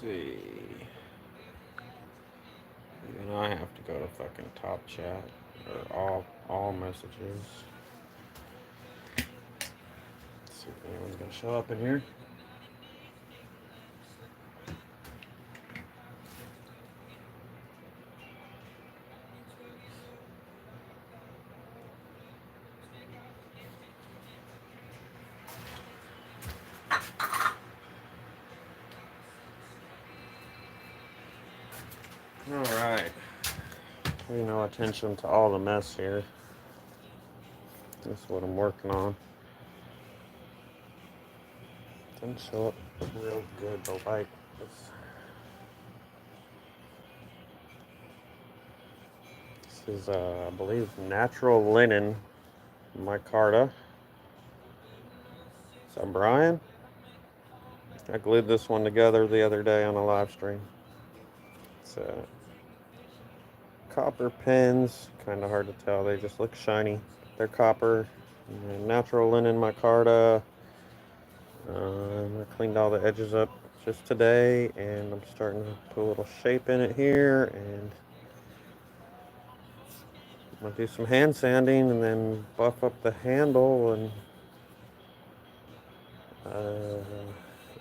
see. Even I have to go to fucking top chat or all messages. Let's see if anyone's gonna show up in here. All right. Pay no attention to all the mess here. That's what I'm working on. Didn't show up real good, but like this is, I believe, natural linen micarta. Is that Brian? I glued this one together the other day on a live stream. It's copper pins, kind of hard to tell. They just look shiny. They're copper. And natural linen micarta. I cleaned all the edges up just today, and I'm starting to put a little shape in it here, and I'm gonna do some hand sanding and then buff up the handle, and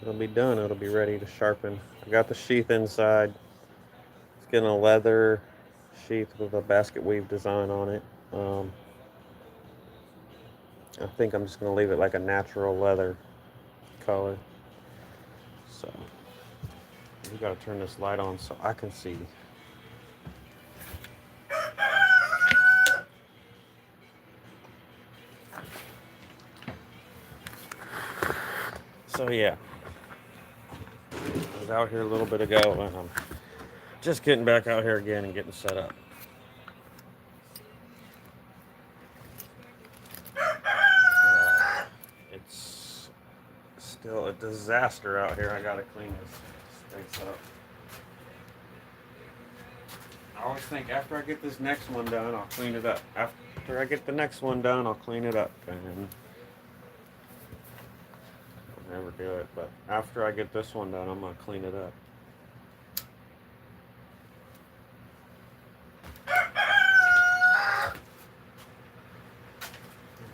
it'll be done. It'll be ready to sharpen. I got the sheath inside. It's getting a leather sheath with a basket weave design on it. I think I'm just gonna leave it like a natural leather color. So we gotta turn this light on so I can see. So yeah, I was out here a little bit ago, and I'm just getting back out here again and getting set up. It's still a disaster out here. I gotta clean this space up. I always think after I get this next one done, I'll clean it up. After I get the next one done, I'll clean it up. And I'll never do it, but after I get this one done, I'm gonna clean it up.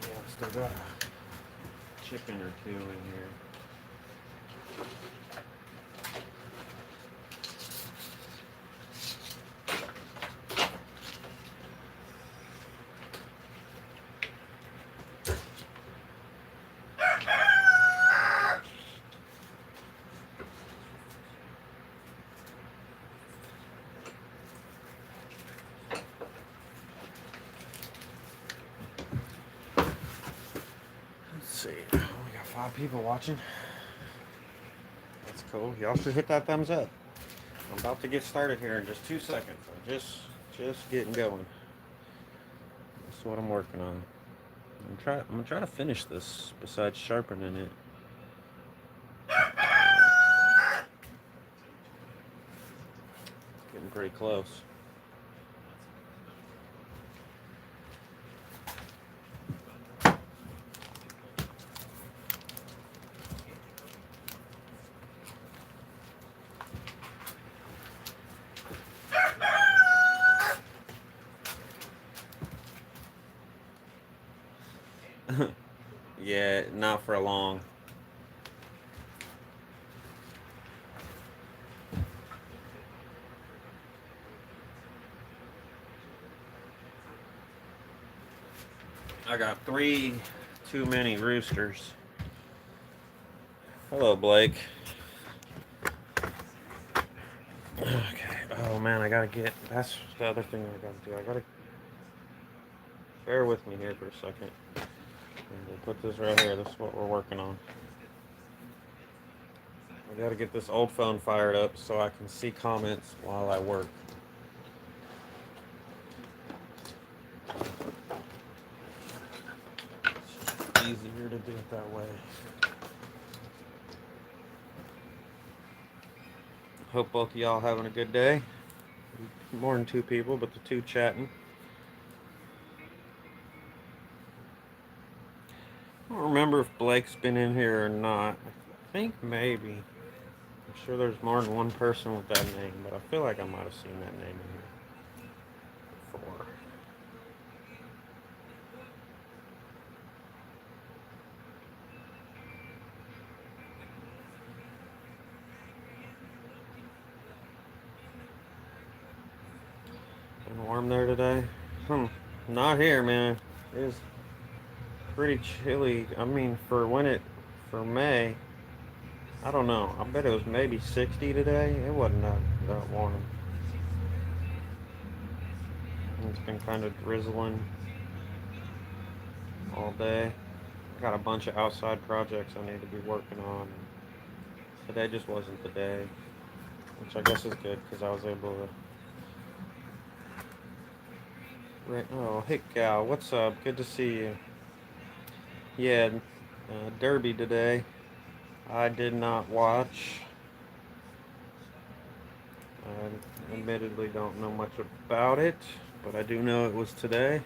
Yeah, still got a chicken or two in here. See, we got 5 people watching. That's cool. Y'all should hit that thumbs up. I'm about to get started here in just 2 seconds. I'm just getting going. That's what I'm working on. I'm gonna try to finish this besides sharpening it. Getting pretty close. Yeah, not for long. I got 3 too many roosters. Hello, Blake. Okay. Oh man, I gotta get. That's the other thing I gotta do. I gotta. Bear with me here for a second. We'll put this right here. This is what we're working on. I gotta get this old phone fired up so I can see comments while I work. It's easier to do it that way. Hope both of y'all having a good day. More than 2 people, but the 2 chatting. I don't remember if Blake's been in here or not. I think maybe. sure there's more than one person with that name, but I feel like I might have seen that name in here before. Been warm there today? Not here, man. It's pretty chilly. I mean, for May, I don't know. I bet it was maybe 60 today. It wasn't that warm. It's been kind of drizzling all day. Got a bunch of outside projects I need to be working on. Today just wasn't the day, which I guess is good because I was able to. Oh, hey Cal, what's up? Good to see you. Yeah, Derby today. I did not watch. I admittedly don't know much about it, but I do know it was today.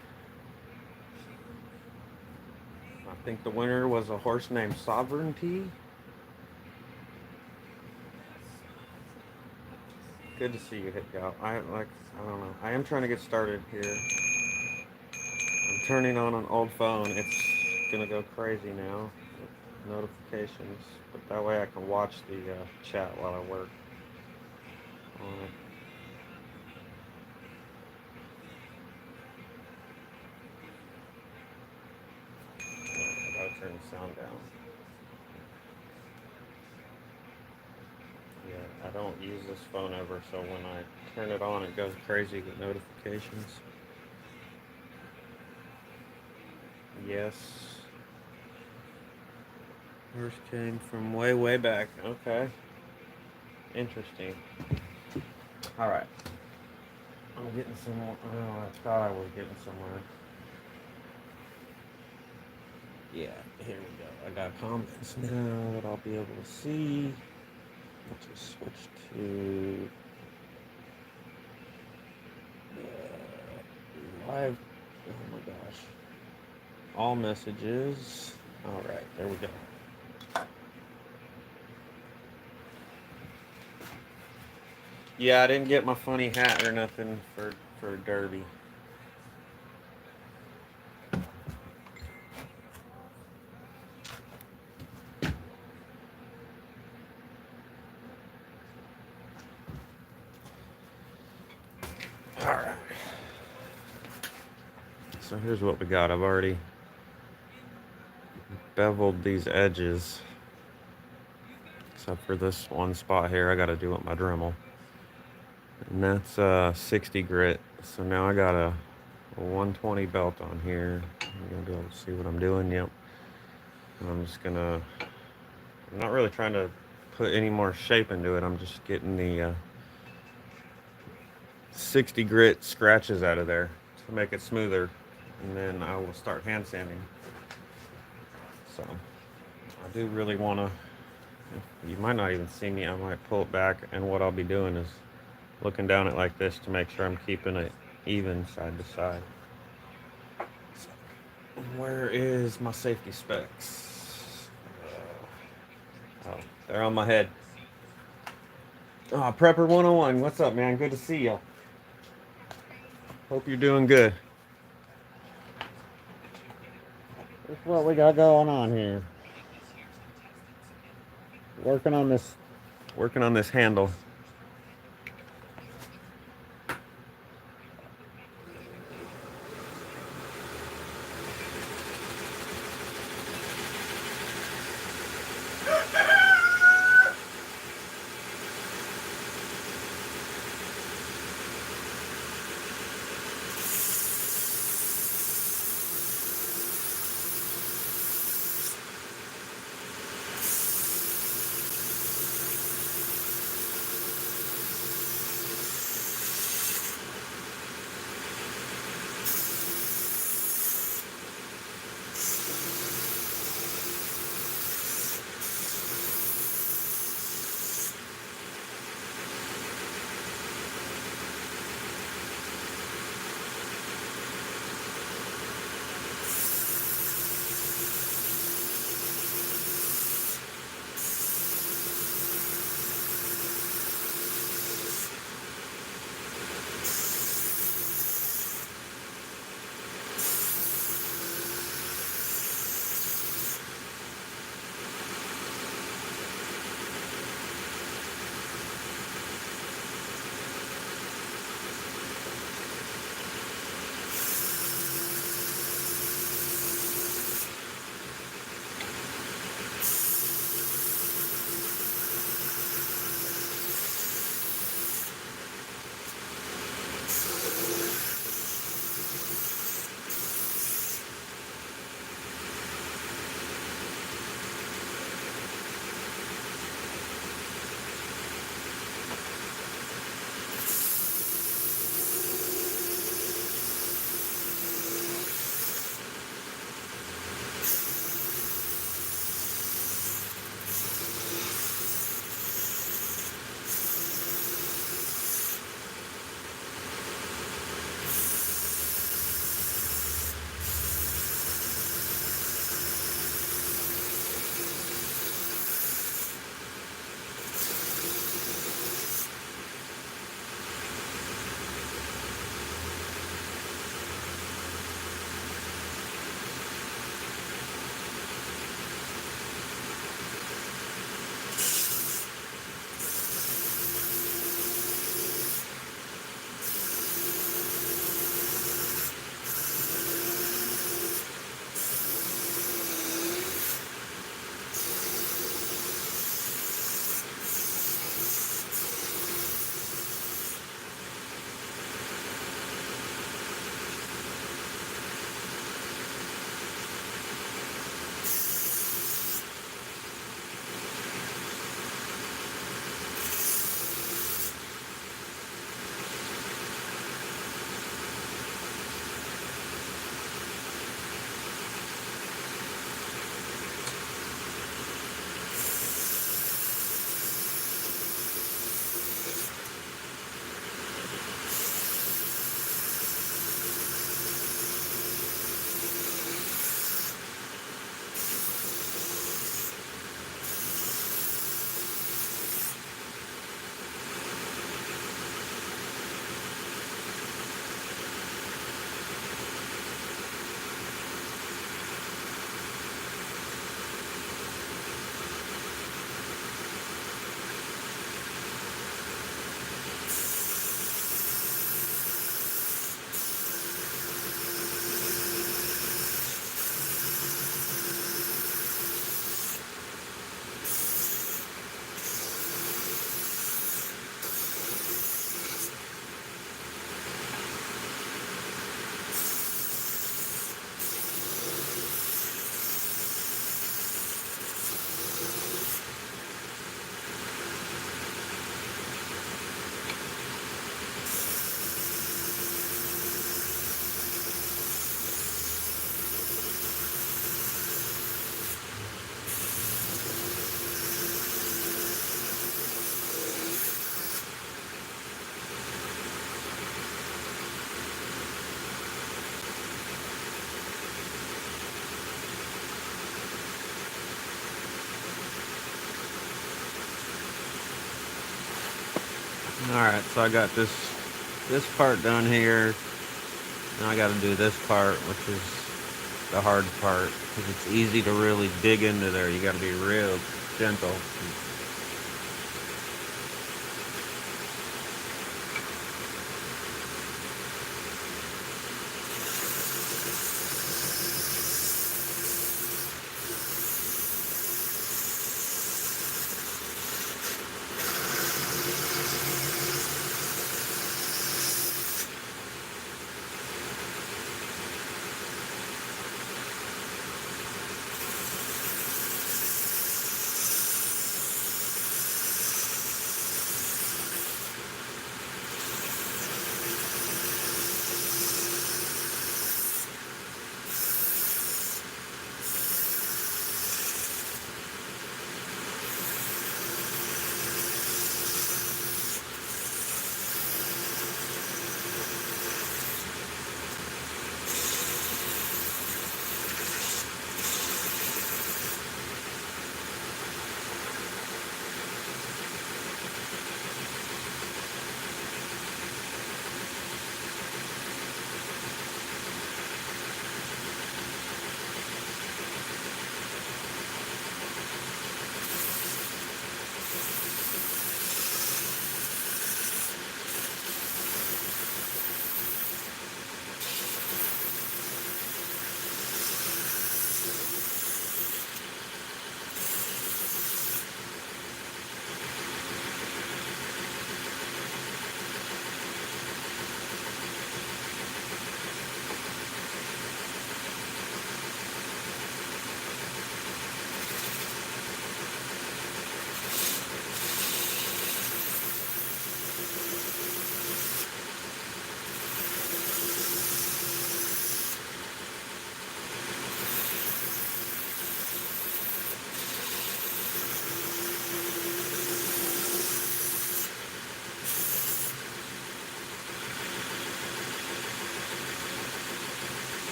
I think the winner was a horse named Sovereignty. Good to see you, Hit Gal. I don't know. I am trying to get started here. I'm turning on an old phone. It's gonna go crazy now with notifications, but that way I can watch the chat while I work on it. I gotta turn the sound down. Yeah, I don't use this phone ever, so when I turn it on, it goes crazy with notifications. Yes. Yours came from way, way back. Okay. Interesting. Alright. I'm getting somewhere. Oh, I thought I was getting somewhere. Yeah, here we go. I got comments now that I'll be able to see. Let's just switch to live. Oh my gosh. All messages. Alright, there we go. Yeah, I didn't get my funny hat or nothing for Derby. Alright. So here's what we got. I've already beveled these edges. Except for this one spot here I gotta do with my Dremel. And that's 60 grit. So now I got a 120 belt on here. You're gonna be able to see what I'm doing. Yep. And I'm not really trying to put any more shape into it. I'm just getting the 60 grit scratches out of there to make it smoother. And then I will start hand sanding. So I do really want to, you might not even see me. I might pull it back, and what I'll be doing is looking down it like this to make sure I'm keeping it even side to side. So, where is my safety specs? Oh, they're on my head. Oh, Prepper 101, what's up, man? Good to see you. Hope you're doing good. That's what we got going on here. Working on this handle. Alright, so I got this part done here. Now I got to do this part, which is the hard part, because it's easy to really dig into there. You got to be real gentle.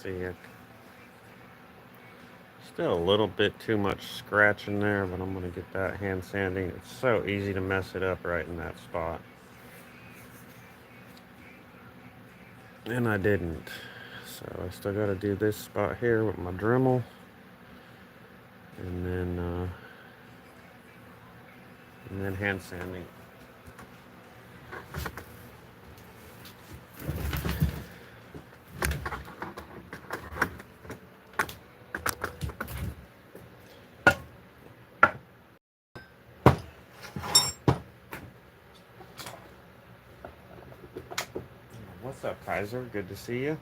see it. Still a little bit too much scratch in there, but I'm going to get that hand sanding. It's so easy to mess it up right in that spot. And I didn't. So I still got to do this spot here with my Dremel. And then hand sanding. What's up, Kaiser? Good to see you.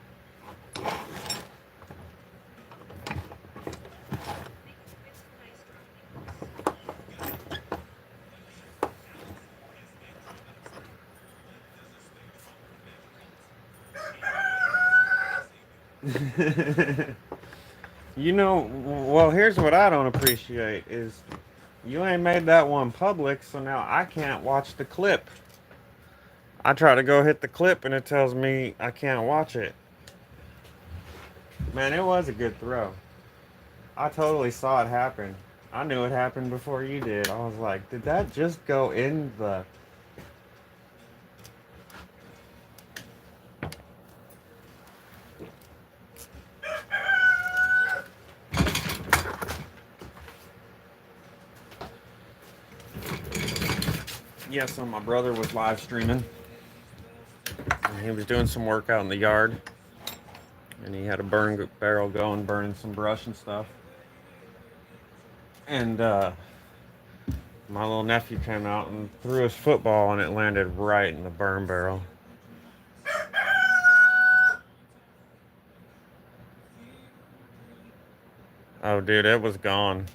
You know, well, here's what I don't appreciate is you ain't made that one public, so now I can't watch the clip. I try to go hit the clip and it tells me I can't watch it. Man, it was a good throw. I totally saw it happen. I knew it happened before you did. I was like, did that just go in the... Yeah, so my brother was live streaming. And he was doing some work out in the yard. And he had a burn barrel going, burning some brush and stuff. And my little nephew came out and threw his football and it landed right in the burn barrel. Oh, dude, it was gone.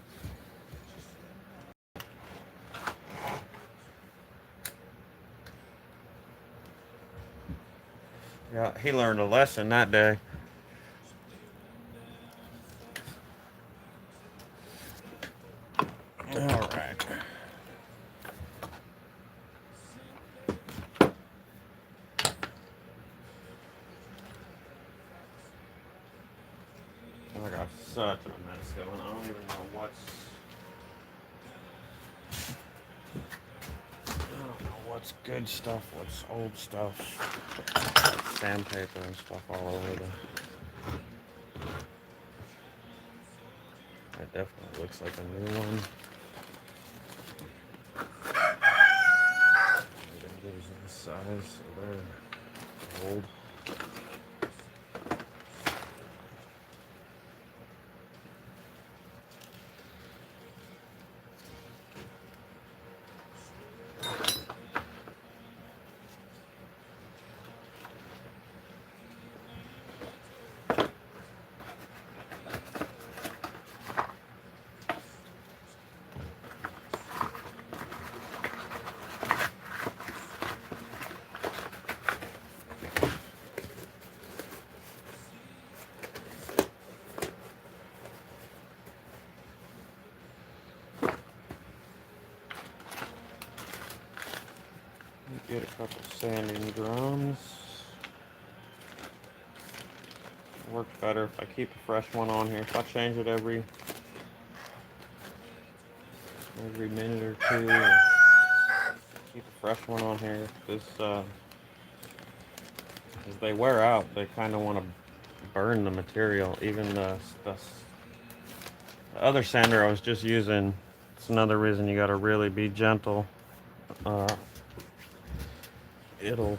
Yeah, he learned a lesson that day. All right. I got such a mess going. I don't even know what's good stuff, what's old stuff. Sandpaper and stuff all over the... That definitely looks like a new one. These are the size, so they're old. Get a couple sanding drums. Works better if I keep a fresh one on here. If I change it every minute or two, keep a fresh one on here. Because as they wear out, they kind of want to burn the material. Even the other sander I was just using, it's another reason you got to really be gentle. It'll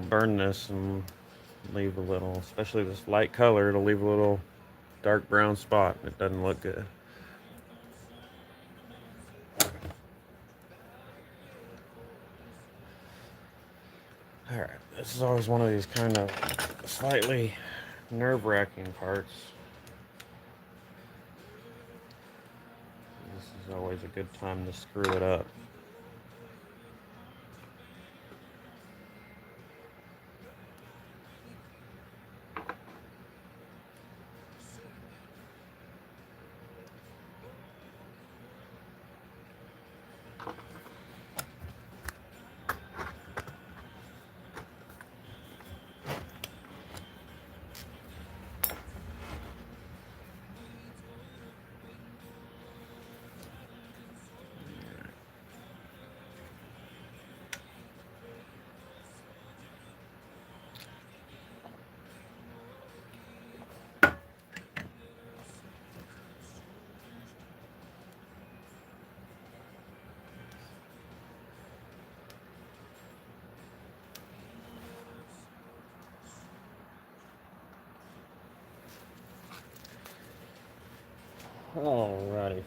burn this and leave a little, especially this light color, it'll leave a little dark brown spot. It doesn't look good. Alright, this is always one of these kind of slightly nerve-wracking parts. This is always a good time to screw it up. Alrighty.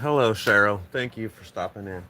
Hello, Cheryl. Thank you for stopping in.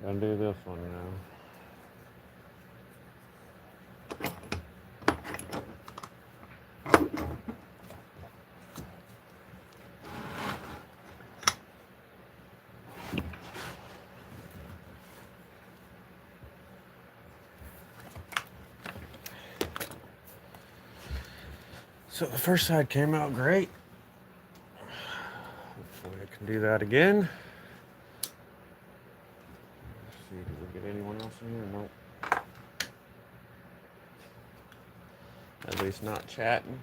Gonna do this one now. So the first side came out great. Hopefully I can do that again. Let's see, did we get anyone else in here? Nope. At least not chatting.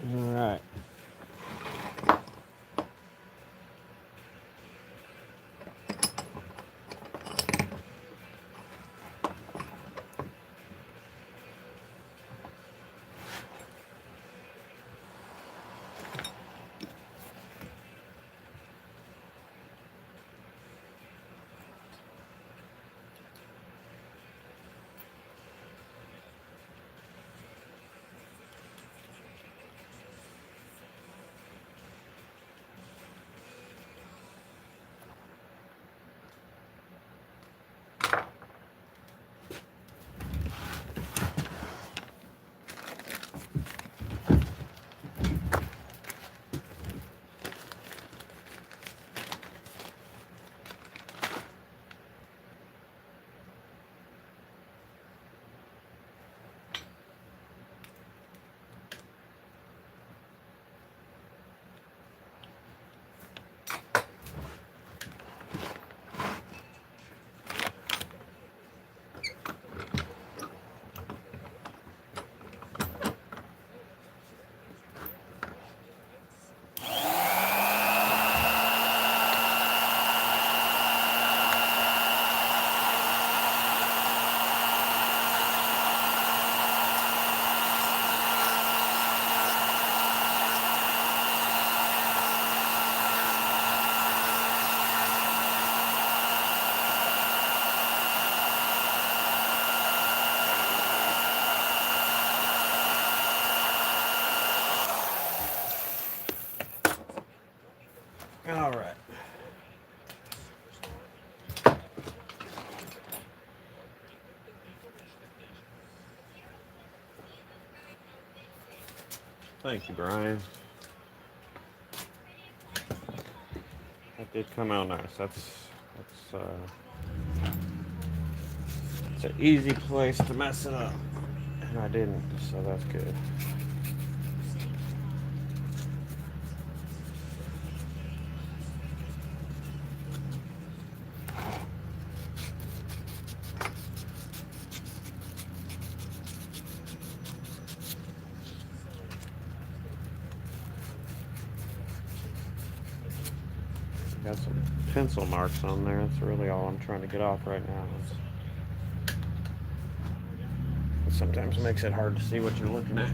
All right. All right. Thank you, Brian. That did come out nice. It's an easy place to mess it up, and I didn't, so that's good. Got some pencil marks on there. That's really all I'm trying to get off right now. It sometimes makes it hard to see what you're looking at.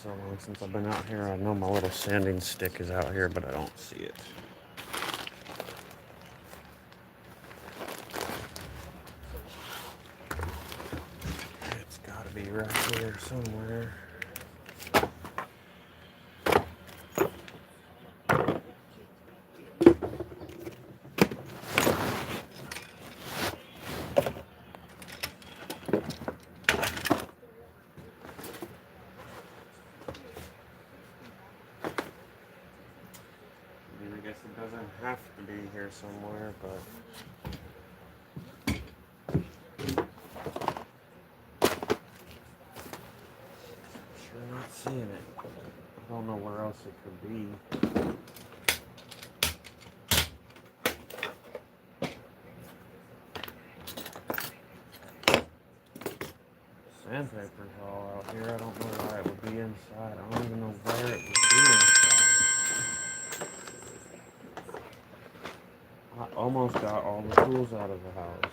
So long since I've been out here, I know my little sanding stick is out here, but I don't see it. It's got to be right here somewhere. I guess it doesn't have to be here somewhere, but sure not seeing it. I don't know where else it could be. Sandpaper's all out here. I don't know why it would be inside. I don't even know where it would be inside. I almost got all the tools out of the house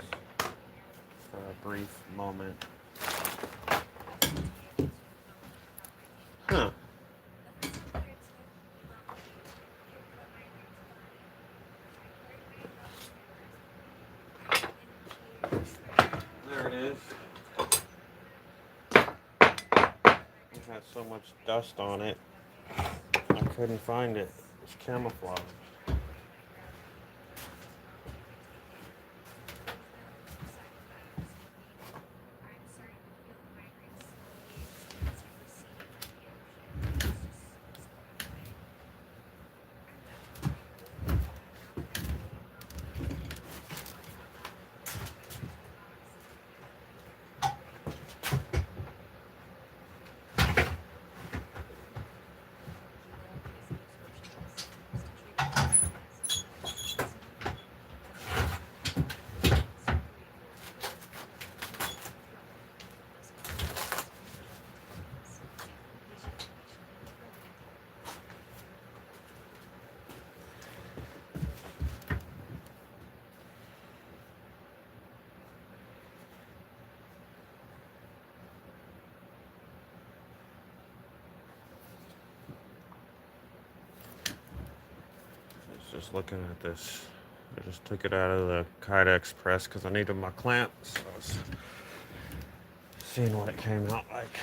for a brief moment. Huh. There it is. It had so much dust on it, I couldn't find it. It's camouflage. just looking at this. I just took it out of the Kydex press because I needed my clamp. So I was seeing what it came out like.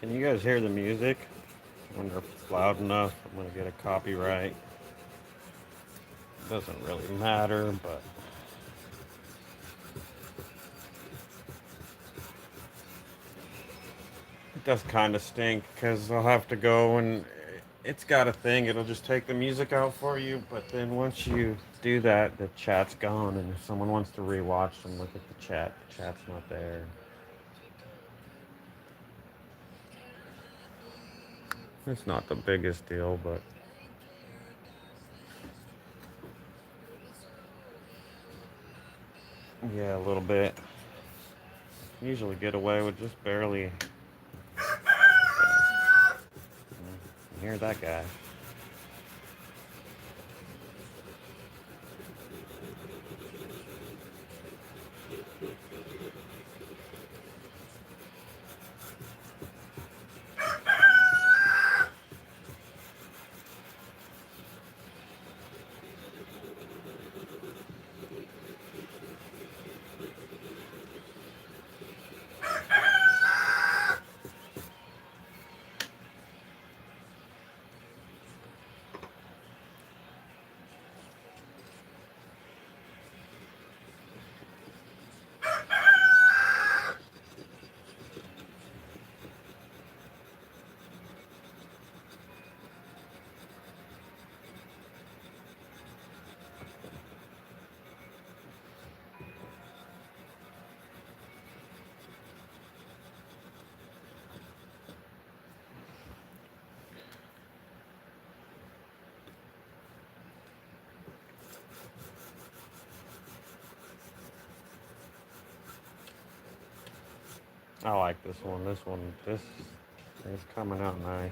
Can you guys hear the music? I wonder if it's loud enough. I'm gonna get a copyright. Doesn't really matter, but it does kind of stink because I'll have to go and it's got a thing. It'll just take the music out for you, but then once you do that, the chat's gone. And if someone wants to rewatch and look at the chat's not there. It's not the biggest deal, but yeah, a little bit. Usually get away with just barely. You hear that guy? I like this one. This is coming out nice.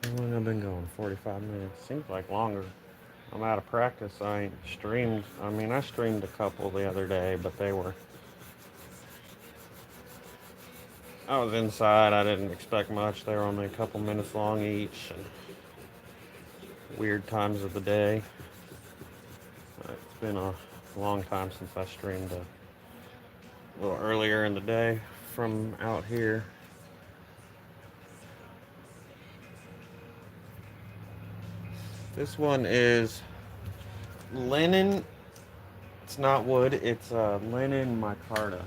How long have I been going? 45 minutes. Seems like longer. I'm out of practice. I ain't streamed. I mean, I streamed a couple the other day, but I was inside. I didn't expect much. They were only a couple minutes long each, and weird times of the day. It's been a long time since I streamed a little earlier in the day from out here. This one is linen. It's not wood. It's linen micarta.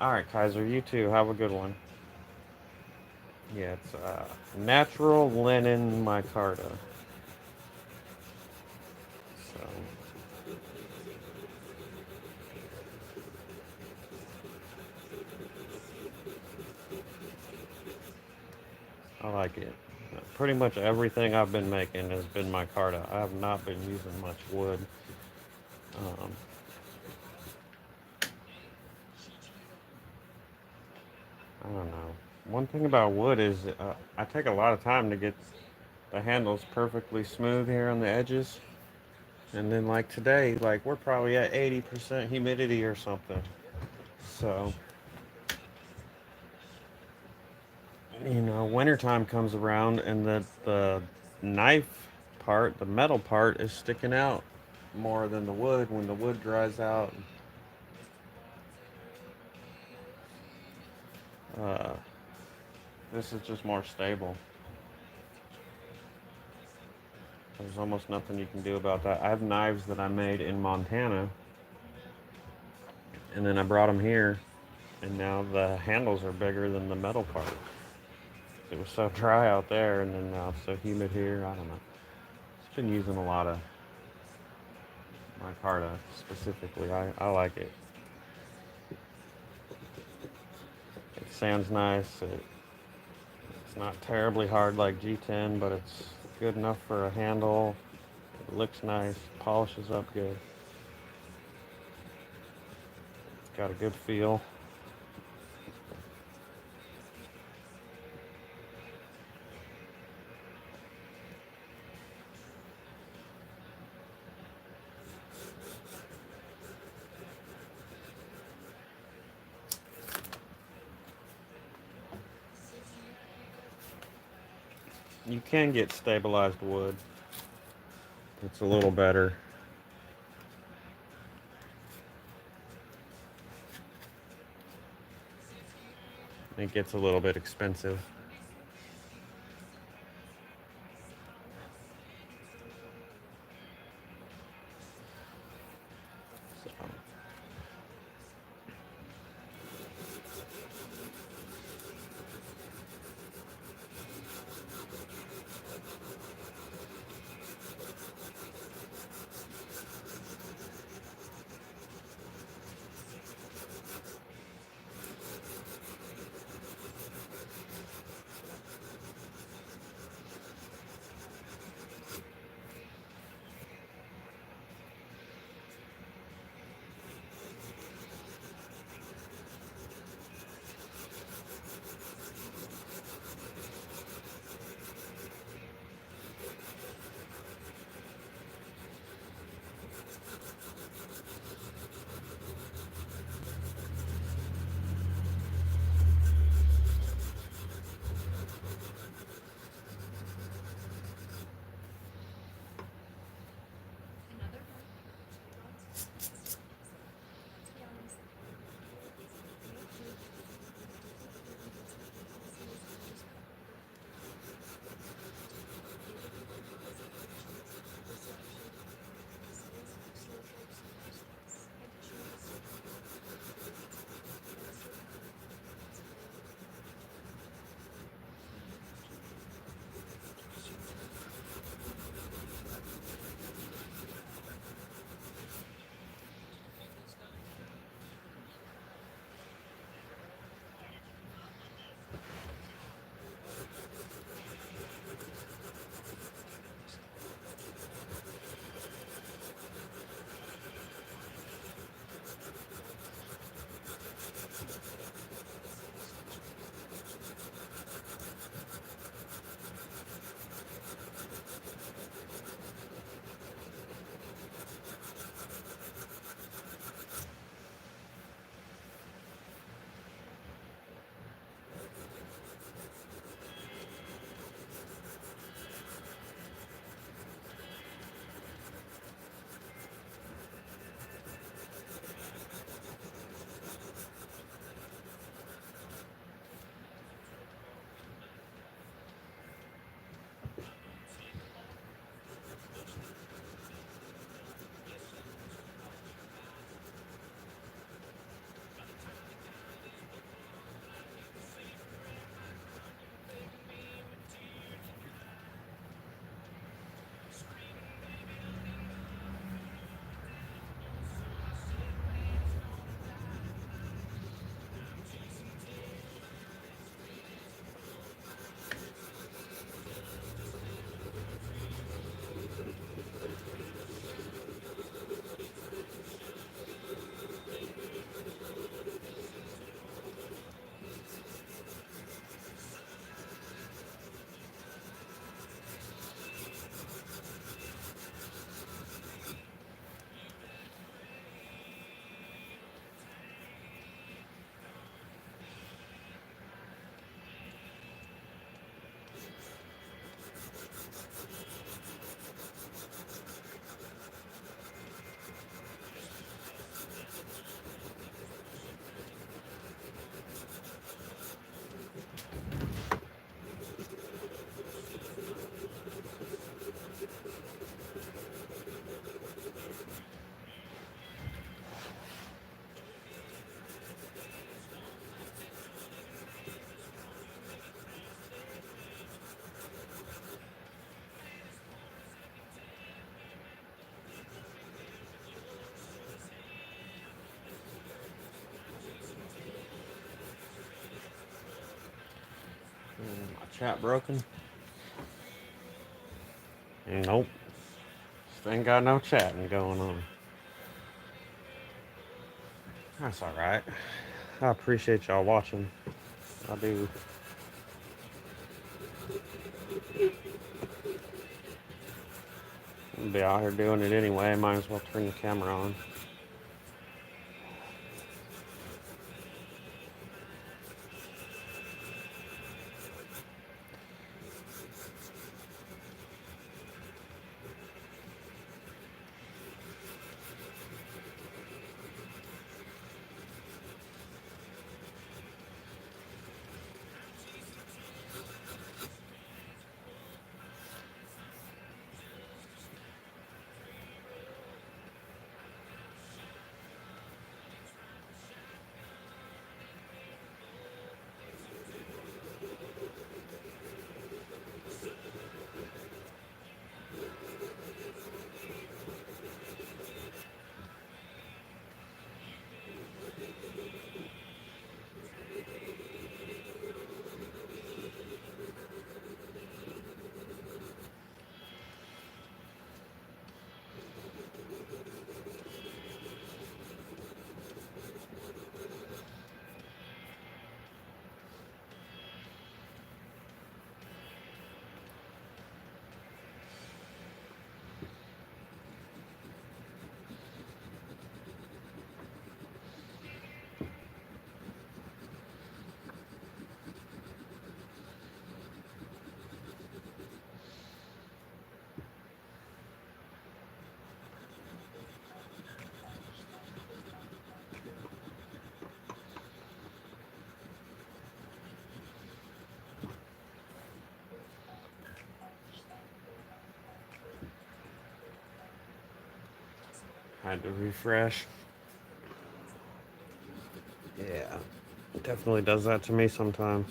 All right, Kaiser. You too. Have a good one. Yeah, it's natural linen micarta. So I like it. Pretty much everything I've been making has been micarta. I have not been using much wood. Um, I don't know. One thing about wood is I take a lot of time to get the handles perfectly smooth here on the edges. And then like today, like we're probably at 80% humidity or something. So, wintertime comes around and the knife part, the metal part is sticking out more than the wood. When the wood dries out, uh, this is just more stable. There's almost nothing you can do about that. I have knives that I made in Montana, and then I brought them here, and now the handles are bigger than the metal part. It was so dry out there, and then now it's so humid here. I don't know. It's been using a lot of micarta specifically. I like it. It sounds nice. It's not terribly hard like G10, but it's good enough for a handle. It looks nice, polishes up good. It's got a good feel. You can get stabilized wood. It's a little better. It gets a little bit expensive. So, My chat broken? Nope. Ain't got no chatting going on. That's alright. I appreciate y'all watching. I do. I'll be out here doing it anyway. Might as well turn the camera on. Had to refresh. Yeah. It definitely does that to me sometimes.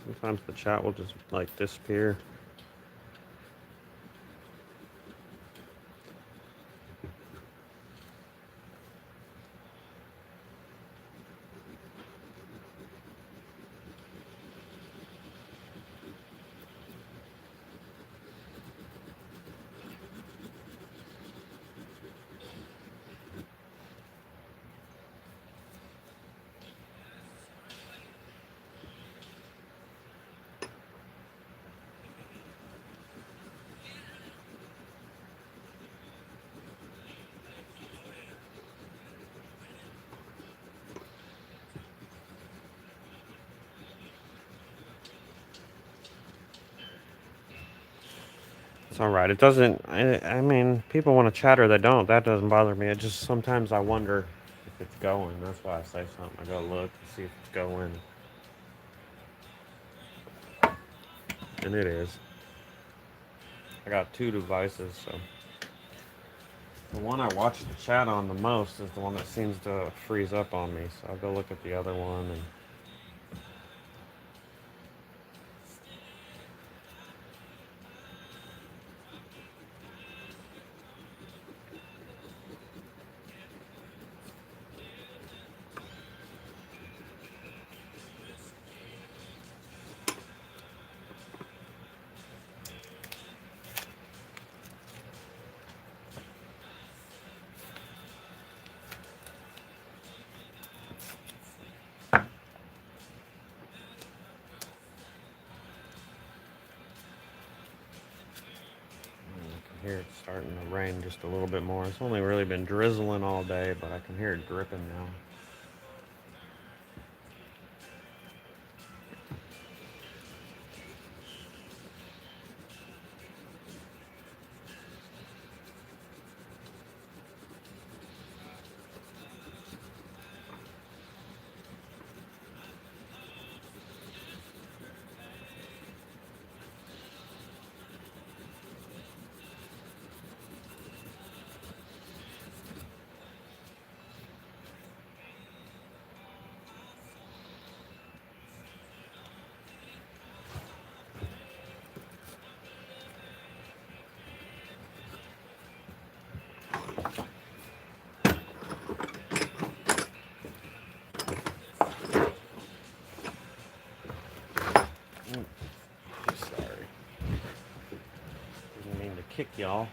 Sometimes the chat will just like disappear. It's all right. It doesn't. I mean, people want to chat or they don't. That doesn't bother me. It just sometimes I wonder if it's going. That's why I say something. I go look to see if it's going, and it is. I got two devices, so the one I watch the chat on the most is the one that seems to freeze up on me. So I'll go look at the other one and. Hear it starting to rain just a little bit more. It's only really been drizzling all day, but I can hear it dripping now. Sorry. Didn't mean to kick y'all.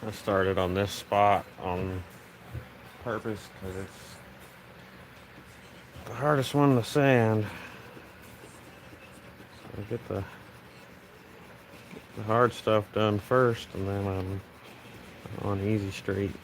I started on this spot on purpose because it's the hardest one to sand. So I get the hard stuff done first, and then I'm on easy street.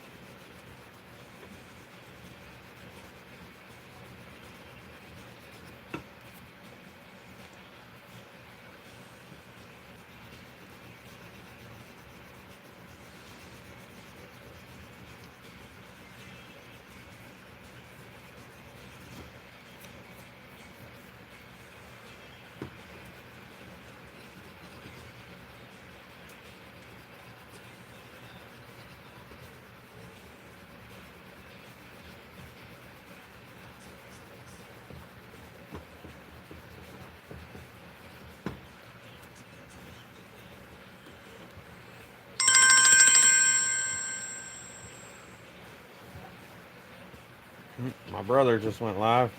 My brother just went live.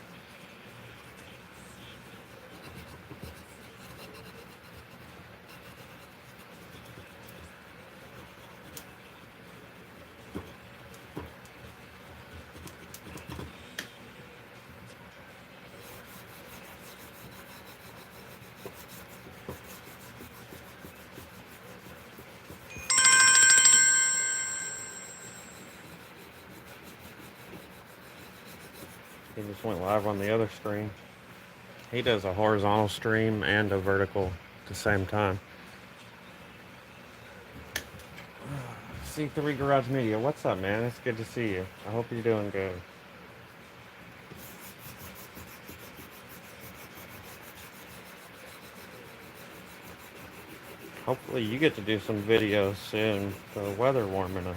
He just went live on the other stream. He does a horizontal stream and a vertical at the same time. C3 Garage Media, what's up, man? It's good to see you. I hope you're doing good. Hopefully you get to do some videos soon. The weather warming up.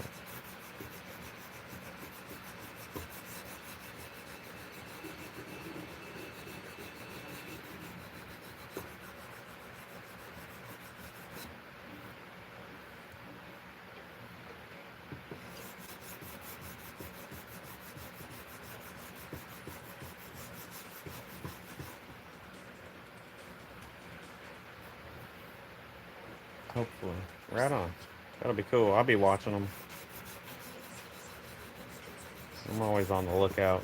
Hopefully. Right on. That'll be cool. I'll be watching them. I'm always on the lookout.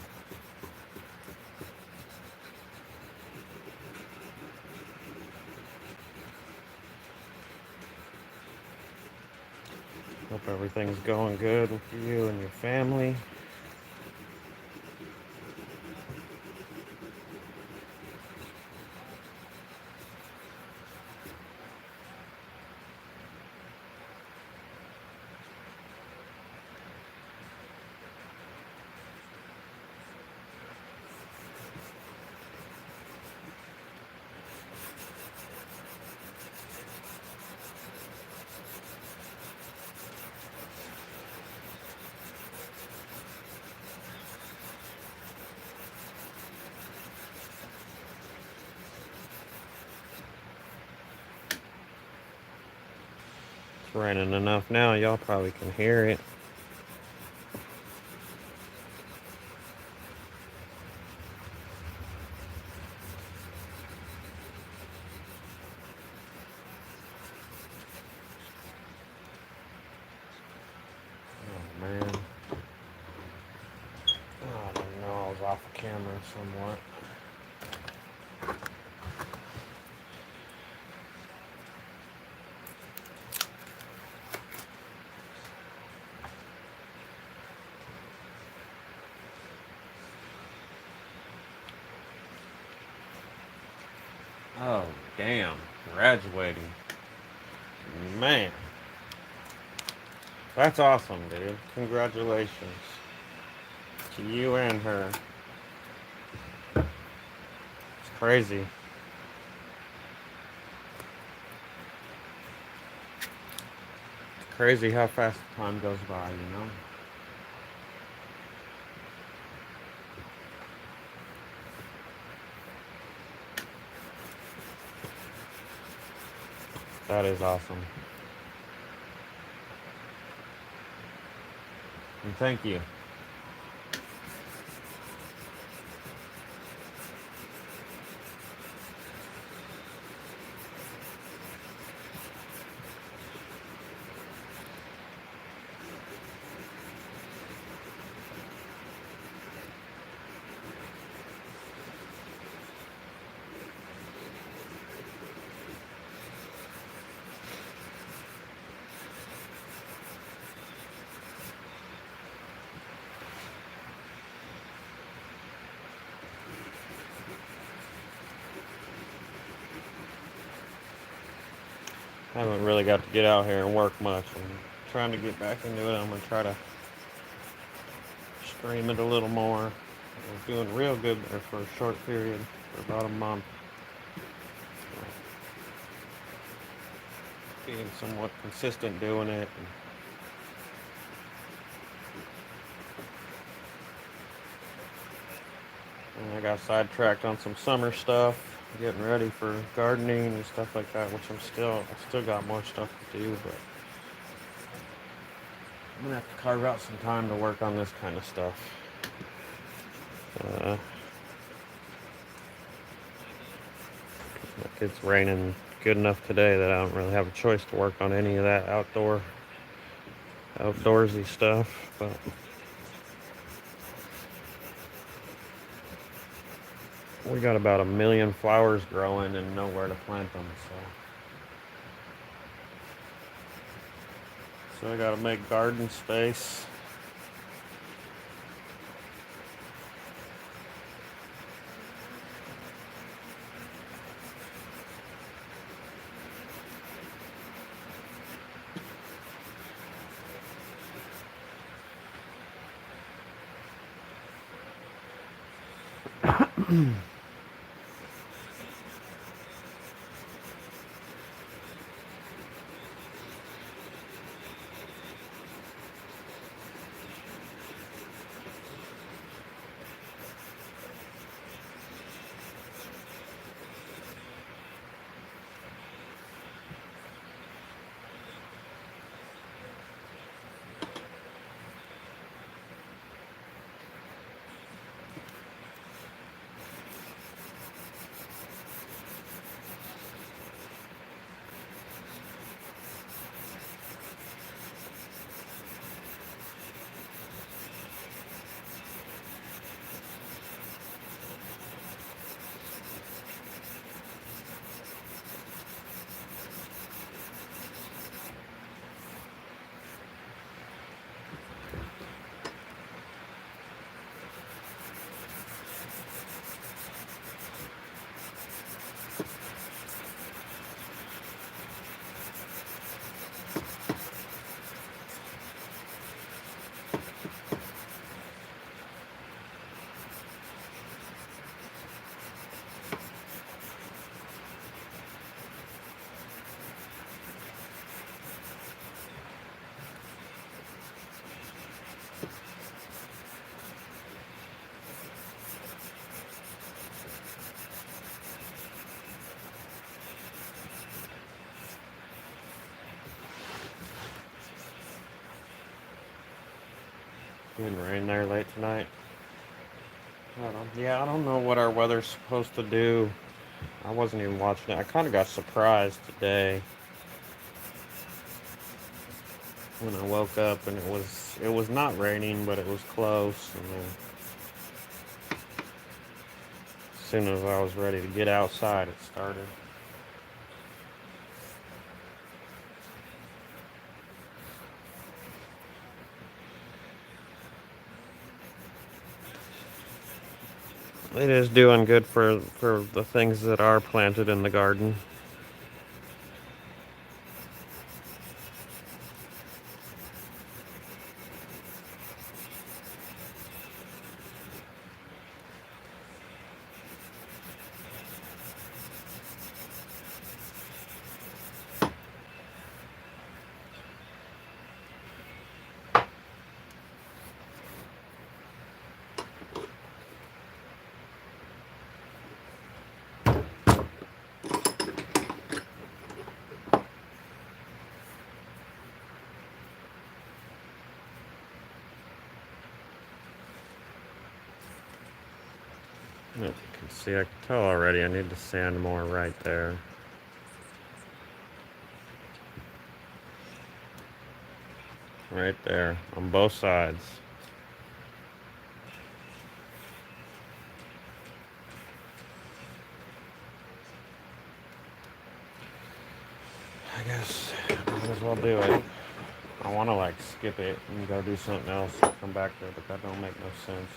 Hope everything's going good with you and your family. It's raining enough now, y'all probably can hear it. Oh man. Oh, I didn't know I was off the camera somewhat. Oh, damn. Graduating. Man. That's awesome, dude. Congratulations to you and her. It's crazy. It's crazy how fast time goes by, you know? That is awesome. And thank you. I haven't really got to get out here and work much. I'm trying to get back into it. I'm going to try to stream it a little more. I was doing real good there for a short period, for about a month. Being somewhat consistent doing it. And I got sidetracked on some summer stuff, getting ready for gardening and stuff like that, which I still got more stuff to do, but I'm gonna have to carve out some time to work on this kind of stuff. It's raining good enough today that I don't really have a choice to work on any of that outdoorsy stuff, but we got about 1,000,000 flowers growing and nowhere to plant them, so I gotta make garden space. Getting rain there late tonight. I don't know what our weather's supposed to do. I wasn't even watching it. I kind of got surprised today when I woke up and it was not raining, but it was close. And then as soon as I was ready to get outside, it started. It is doing good for the things that are planted in the garden. As you can see, I can tell already I need to sand more right there. Right there, on both sides. I guess I might as well do it. I want to like skip it and go do something else and come back there, but that don't make no sense.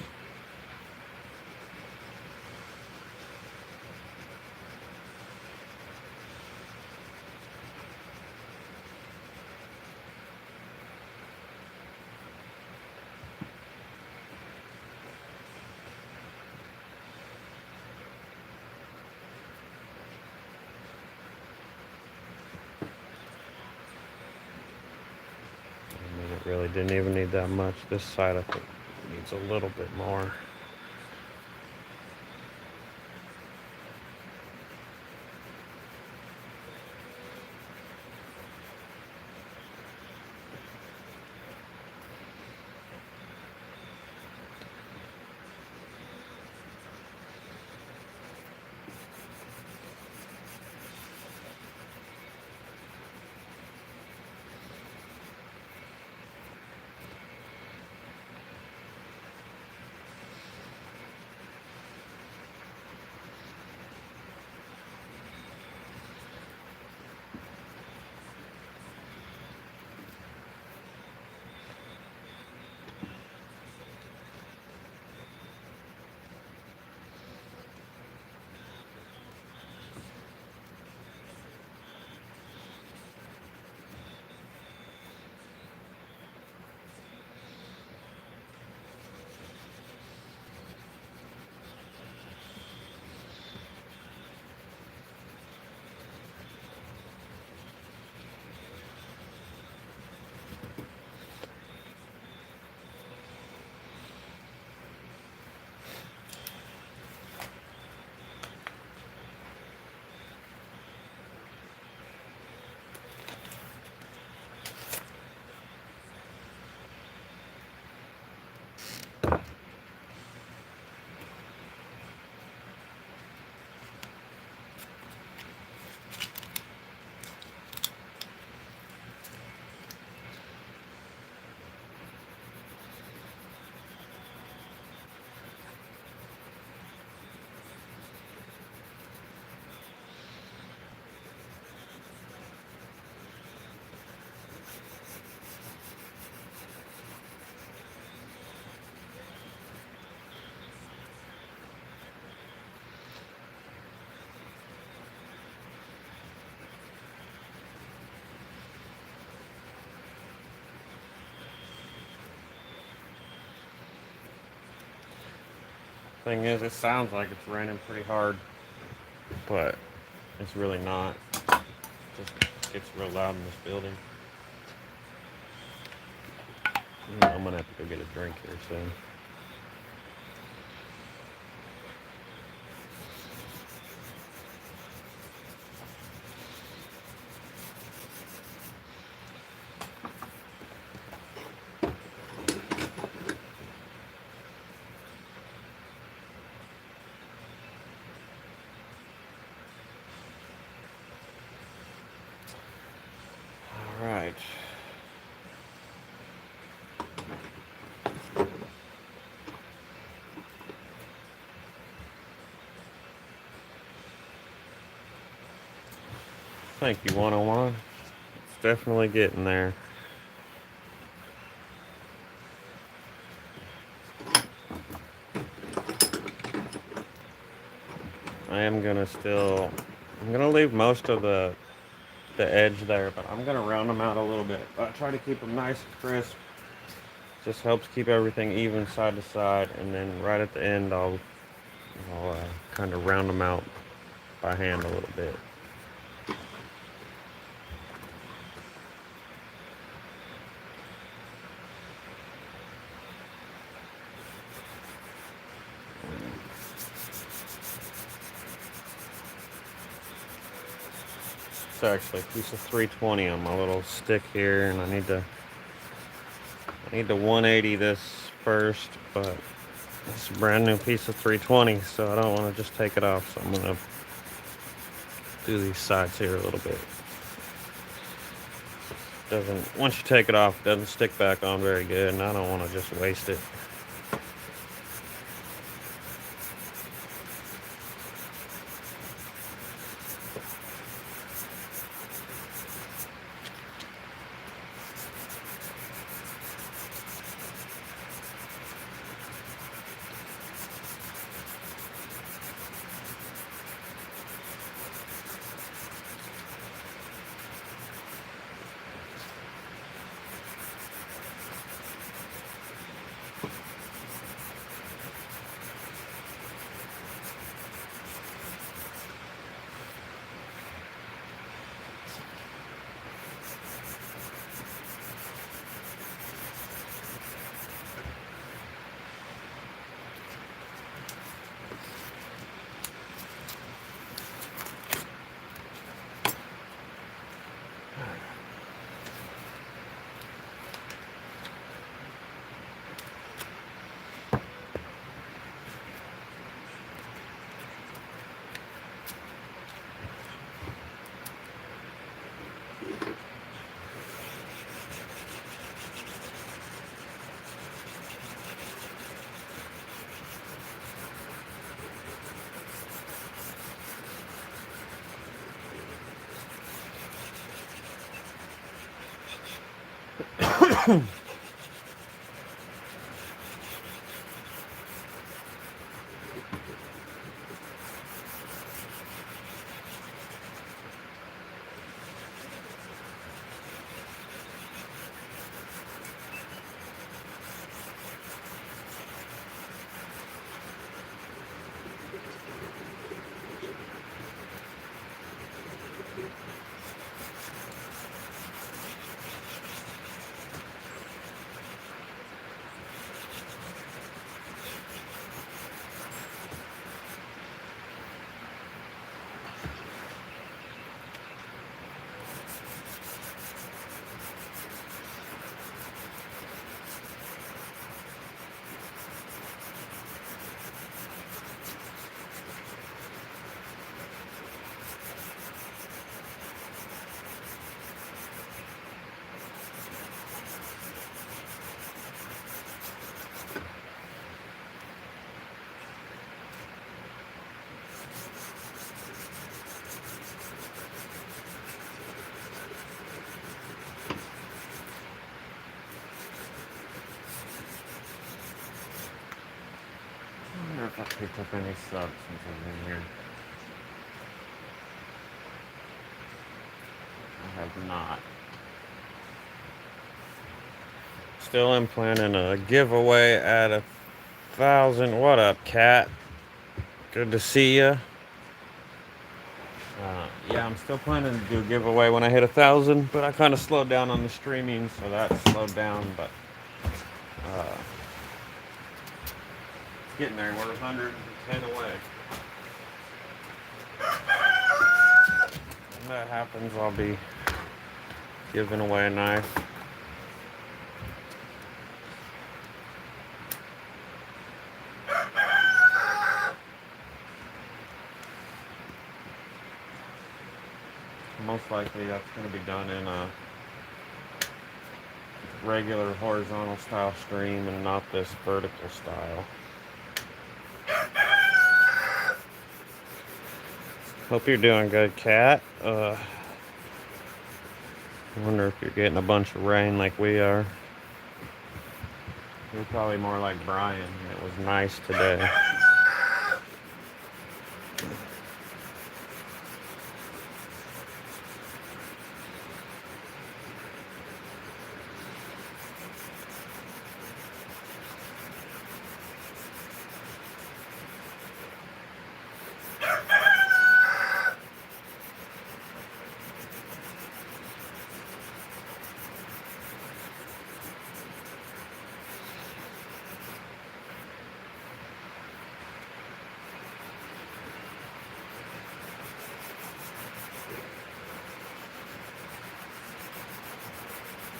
I mean, it really didn't even need that much. This side I think needs a little bit more. Thing is, it sounds like it's raining pretty hard, but it's really not. It just gets real loud in this building. I'm gonna have to go get a drink here soon. right. Thank you, 101. It's definitely getting there. I'm gonna leave most of the edge there, but I'm gonna round them out a little bit. I try to keep them nice and crisp. Just helps keep everything even side to side, and then right at the end, I'll kind of round them out by hand a little bit. It's actually a piece of 320 on my little stick here, and I need to 180 this first, but it's a brand new piece of 320, so I don't want to just take it off. So I'm gonna do these sides here a little bit. Once you take it off, it doesn't stick back on very good, and I don't want to just waste it. I wonder if I picked up any subs since I've been here. I have not. Still am planning a giveaway at 1,000. What up, cat? Good to see ya. Yeah, I'm still planning to do a giveaway when I hit 1,000, but I kind of slowed down on the streaming, so that slowed down. But it's getting there. We're 110 away. When that happens, I'll be giving away a knife. Most likely that's going to be done in regular horizontal style stream and not this vertical style. Hope you're doing good, Kat. I wonder if you're getting a bunch of rain like we are. You're probably more like Brian. It was nice today.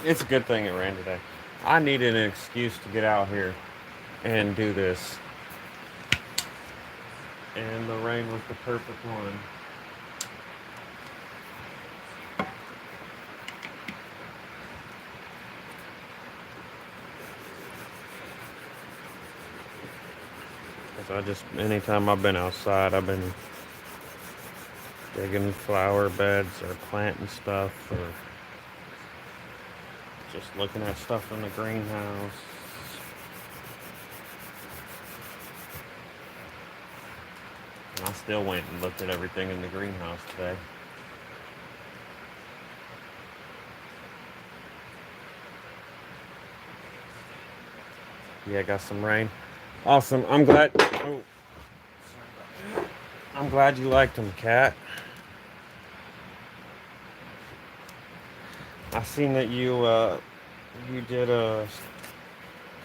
It's a good thing it rained today. I needed an excuse to get out here and do this. And the rain was the perfect one. Because anytime I've been outside, I've been digging flower beds or planting stuff or just looking at stuff in the greenhouse. And I still went and looked at everything in the greenhouse today. Yeah, got some rain. Awesome. I'm glad. Oh, I'm glad you liked them, Kat. I seen that you did a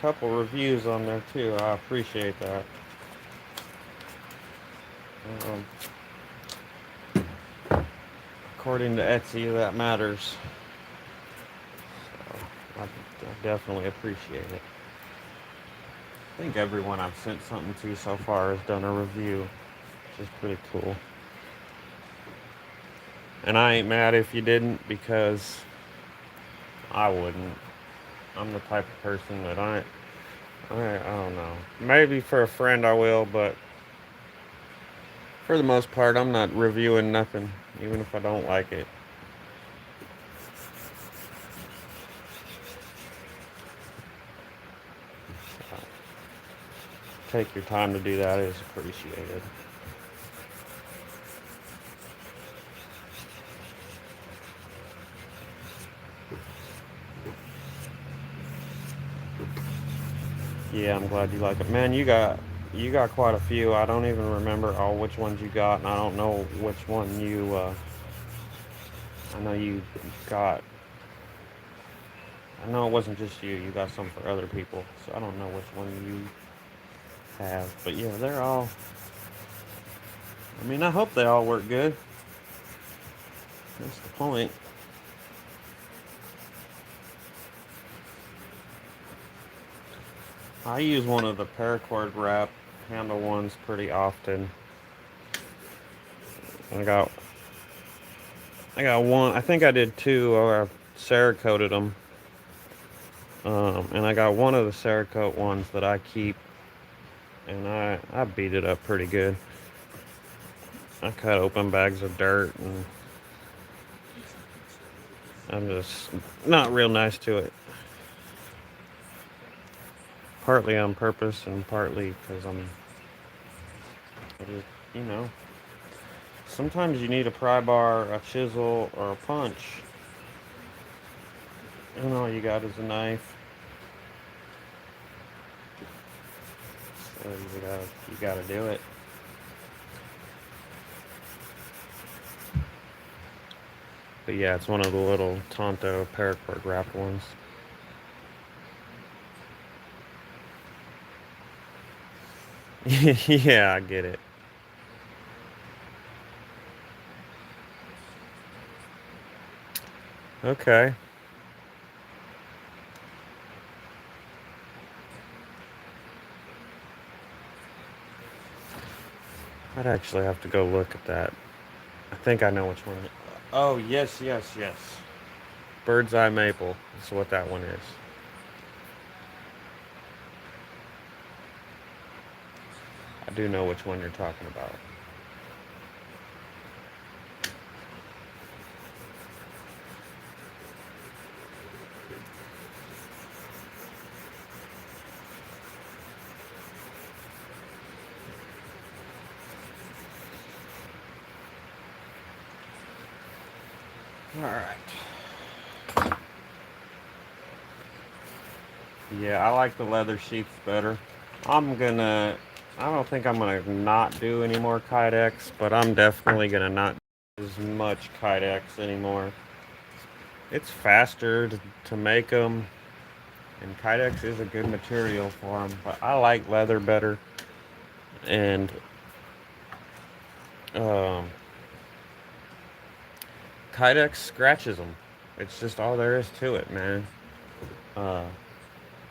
couple reviews on there too. I appreciate that. According to Etsy, that matters. So I definitely appreciate it. I think everyone I've sent something to so far has done a review, which is pretty cool. And I ain't mad if you didn't, because I wouldn't. I'm the type of person that I don't know. Maybe for a friend I will, but for the most part, I'm not reviewing nothing, even if I don't like it. Take your time to do that is appreciated. Yeah, I'm glad you like it. Man, you got quite a few. I don't even remember all which ones you got, and I don't know which one I know you got. I know it wasn't just you. You got some for other people, so I don't know which one you have. But yeah, they're all. I mean, I hope they all work good. That's the point. I use one of the paracord wrap handle ones pretty often. I got one. I think I did two, or I Cerakoted them. And I got one of the Cerakote ones that I keep, and I beat it up pretty good. I cut open bags of dirt, and I'm just not real nice to it. Partly on purpose, and partly because sometimes you need a pry bar, a chisel, or a punch. And all you got is a knife. So you gotta do it. But yeah, it's one of the little Tonto paracord wrap ones. Yeah, I get it. Okay. I'd actually have to go look at that. I think I know which one. Oh, yes. Bird's Eye Maple. That's what that one is. I do know which one you're talking about. All right. Yeah, I like the leather sheaths better. I don't think I'm gonna not do any more Kydex, but I'm definitely gonna not do as much Kydex anymore. It's faster to make them, and Kydex is a good material for them, but I like leather better, and um, Kydex scratches them. It's just all there is to it, man. Uh,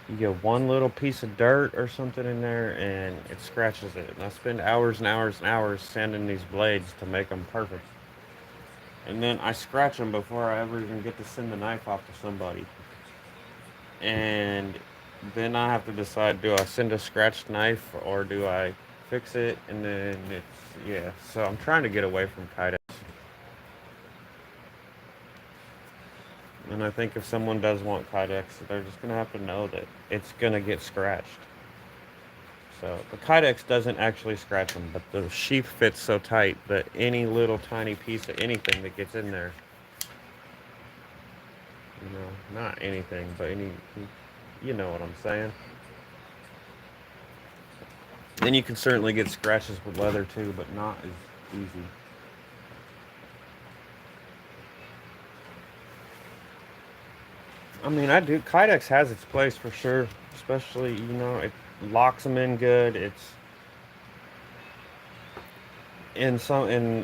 you get one little piece of dirt or something in there, and it scratches it. And I spend hours and hours and hours sanding these blades to make them perfect. And then I scratch them before I ever even get to send the knife off to somebody. And then I have to decide, do I send a scratched knife or do I fix it? And then yeah. So I'm trying to get away from Kydex. And I think if someone does want Kydex, they're just going to have to know that it's going to get scratched. So the Kydex doesn't actually scratch them, but the sheath fits so tight that any little tiny piece of anything that gets in there, not anything, but you know what I'm saying. Then you can certainly get scratches with leather too, but not as easy. I mean, I do. Kydex has its place for sure, especially it locks them in good. It's in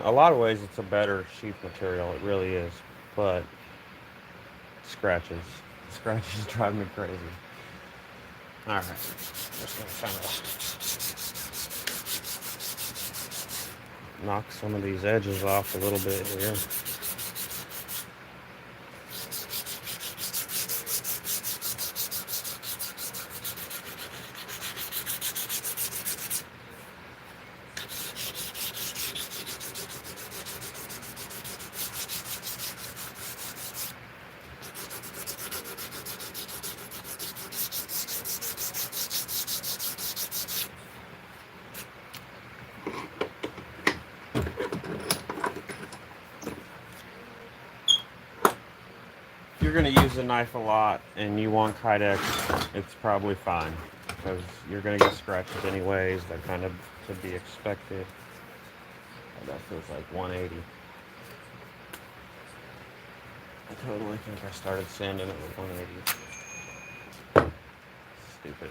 a lot of ways it's a better sheath material. It really is, but scratches, scratches drive me crazy. All right, just gonna kind of knock some of these edges off a little bit here. If you're going to use the knife a lot and you want Kydex, it's probably fine because you're going to get scratches anyways. They're kind of to be expected. Oh, that feels like 180. I totally think I started sanding it with 180. Stupid.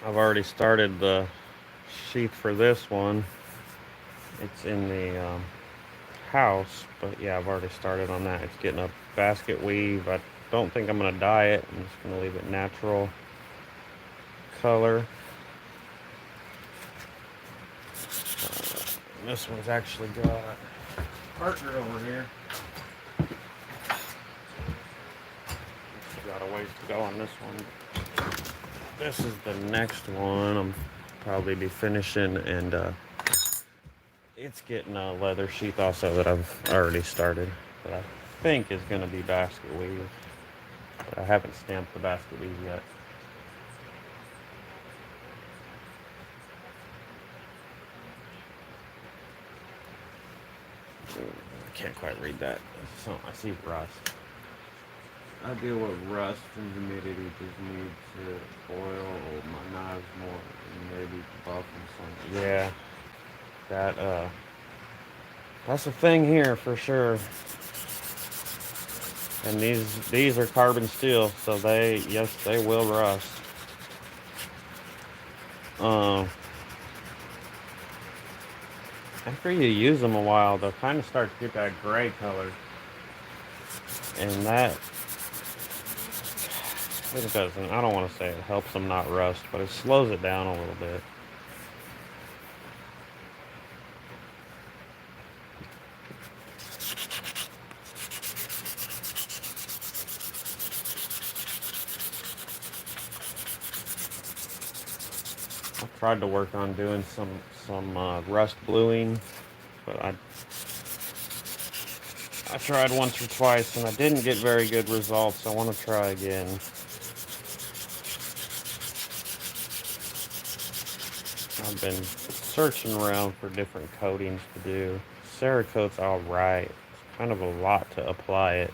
I've already started the sheath for this one. It's in the house, but yeah, I've already started on that. It's getting a basket weave. I don't think I'm going to dye it. I'm just going to leave it natural color. This one's actually got a partner over here. Got a ways to go on this one. This is the next one. I'm probably be finishing and It's getting a leather sheath also that I've already started, that I think is going to be basket weave. But I haven't stamped the basket weave yet. I can't quite read that. So I see rust. I deal with rust and humidity. Just need to oil my knives more and maybe buff them some. Yeah, that that's a thing here for sure. And these are carbon steel, so they will rust. Um, After you use them a while, they'll kind of start to get that gray color, and that it doesn't. I don't want to say it helps them not rust, but it slows it down a little bit. I tried to work on doing some rust bluing, but I tried once or twice and I didn't get very good results. I want to try again. I've been searching around for different coatings to do. Cerakote's alright. It's kind of a lot to apply it.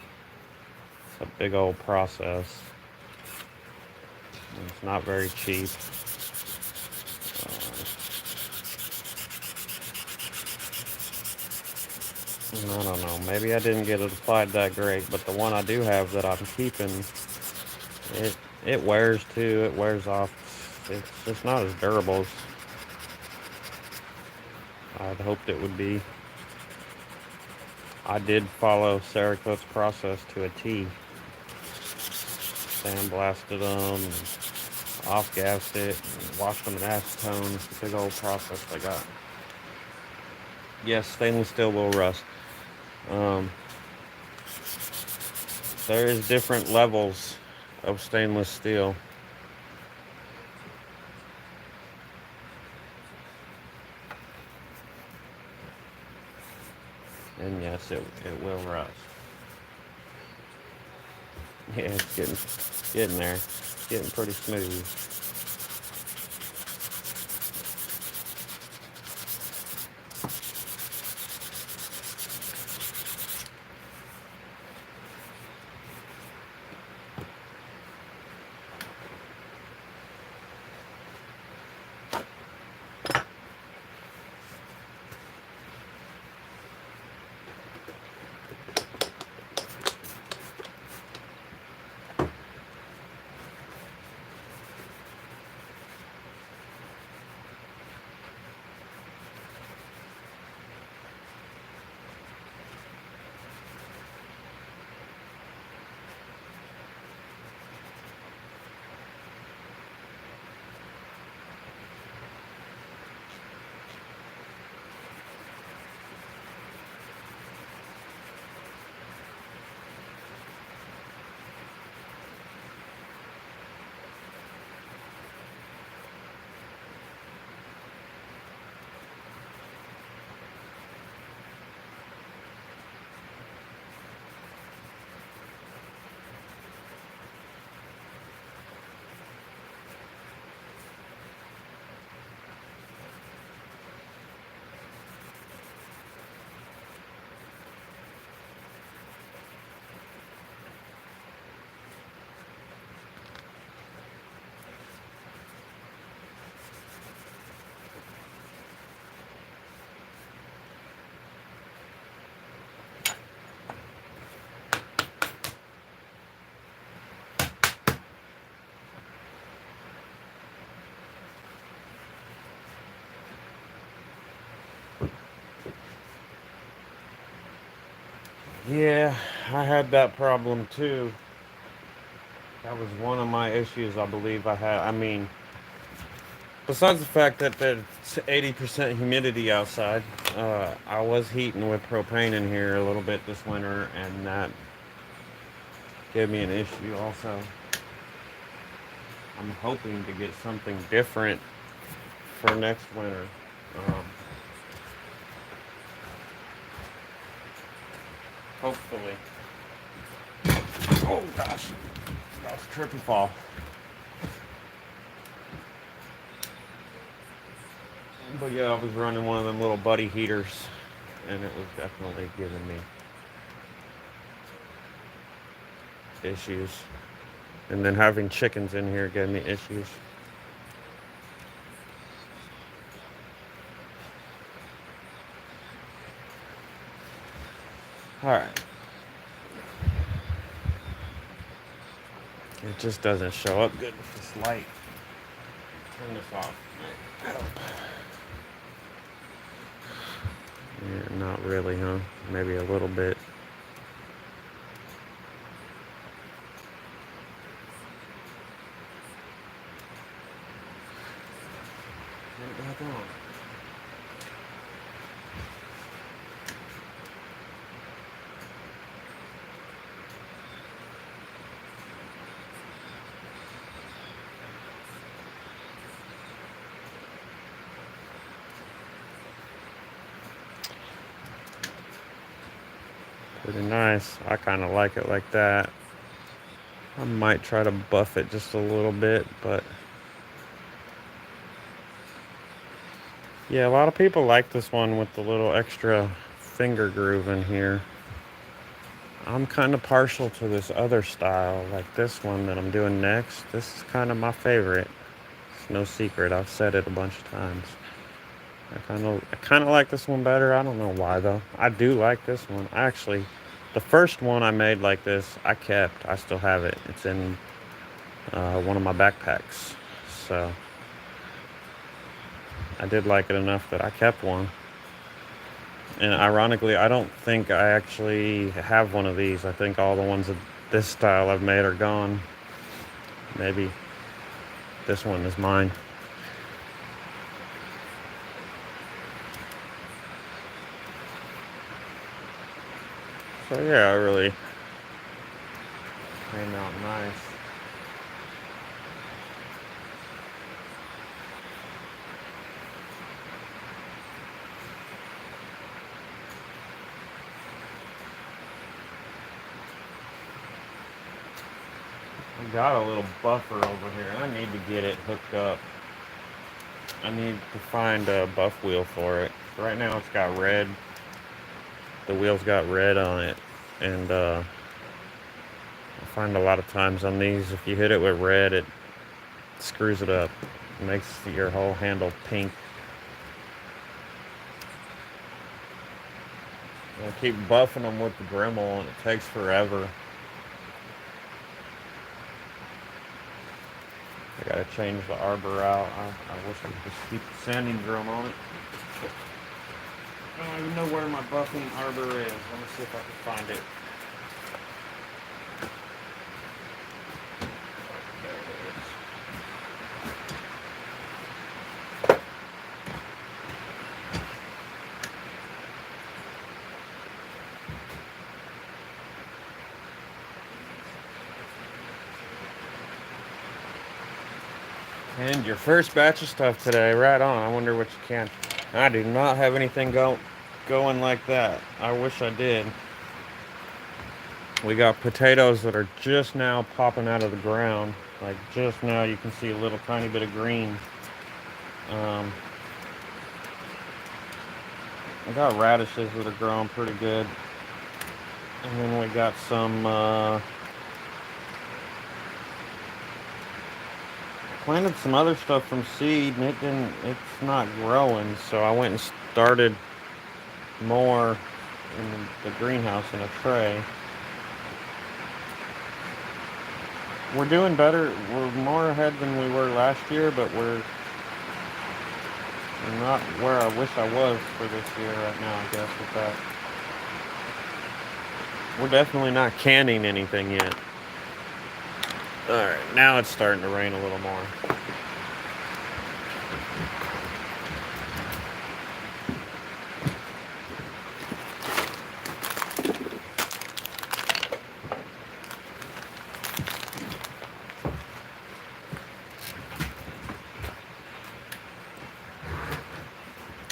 It's a big old process. And it's not very cheap. I don't know. Maybe I didn't get it applied that great, but the one I do have that I'm keeping, it wears too. It wears off. It's just not as durable as I'd hoped it would be. I did follow Cerakote's process to a T. Sandblasted them, off-gassed it, and washed them in acetone. It's a big old process I got. Yes, stainless steel will rust. Um, there is different levels of stainless steel. And yes, it will rust. Yeah, it's getting there. It's getting pretty smooth. Yeah, I had that problem too. That was one of my issues I believe I had. I mean, besides the fact that it's 80% humidity outside, I was heating with propane in here a little bit this winter, and that gave me an issue also. I'm hoping to get something different for next winter. Um, Hopefully. Oh gosh. That was a trip and fall. But yeah, I was running one of them little buddy heaters, and it was definitely giving me issues. And then having chickens in here gave me issues. Alright. It just doesn't show up good with this light. Turn this off. Yeah, not really, huh? Maybe a little bit. Turn it back on. Pretty nice. I kind of like it like that. I might try to buff it just a little bit, but yeah, a lot of people like this one with the little extra finger groove in here. I'm kind of partial to this other style, like this one that I'm doing next. This is kind of my favorite. It's no secret. I've said it a bunch of times. I kind of like this one better. I don't know why though. I do like this one. Actually, the first one I made like this, I kept. I still have it. It's in one of my backpacks. So I did like it enough that I kept one. And ironically, I don't think I actually have one of these. I think all the ones of this style I've made are gone. Maybe this one is mine. So yeah, I really came out nice. I got a little buffer over here, and I need to get it hooked up. I need to find a buff wheel for it. Right now it's got red. The wheel's got red on it, and I find a lot of times on these, if you hit it with red, it screws it up. It makes your whole handle pink. I keep buffing them with the Dremel, and it takes forever. I gotta change the arbor out. I wish I could just keep the sanding drum on it. I don't even know where my buffing arbor is. Let me see if I can find it. And your first batch of stuff today, right on. I wonder what you can. I do not have anything going like that. I wish I did. We got potatoes that are just now popping out of the ground. Like just now you can see a little tiny bit of green. I got radishes that are growing pretty good. And then we got some planted some other stuff from seed, and it's not growing, so I went and started more in the greenhouse in a tray. We're doing better. We're more ahead than we were last year, but we're not where I wish I was for this year right now, I guess, with that. We're definitely not canning anything yet. Alright, now it's starting to rain a little more.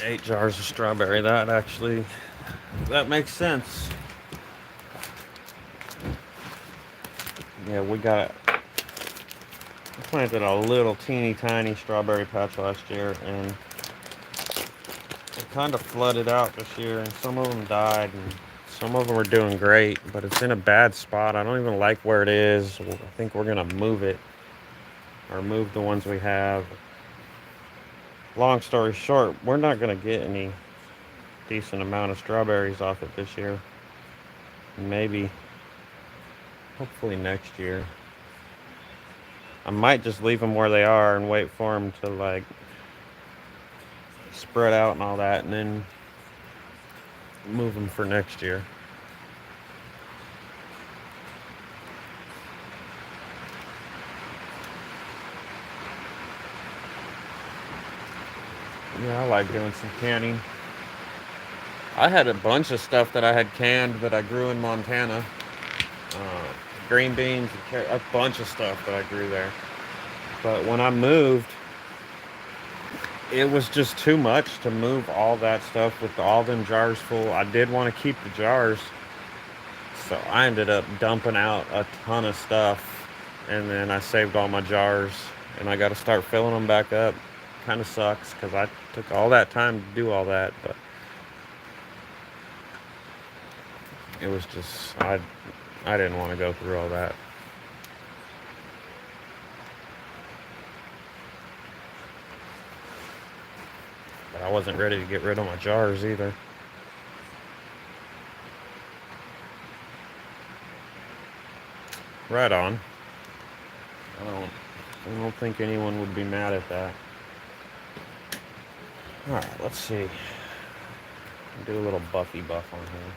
Eight jars of strawberry. That makes sense. Yeah, I planted a little teeny tiny strawberry patch last year, and it kind of flooded out this year, and some of them died, and some of them are doing great, but it's in a bad spot. I don't even like where it is. I think we're gonna move it, or move the ones we have. Long story short, we're not gonna get any decent amount of strawberries off it this year. Maybe, hopefully next year. I might just leave them where they are and wait for them to like spread out and all that, and then move them for next year. Yeah, I like doing some canning. I had a bunch of stuff that I had canned that I grew in Montana. Uh, Green beans, a bunch of stuff that I grew there. But when I moved, it was just too much to move all that stuff with all them jars full. I did want to keep the jars, so I ended up dumping out a ton of stuff, and then I saved all my jars, and I got to start filling them back up. Kind of sucks because I took all that time to do all that, but it was just I didn't want to go through all that. But I wasn't ready to get rid of my jars either. Right on. I don't think anyone would be mad at that. Alright, let's see. Do a little Buffy buff on here.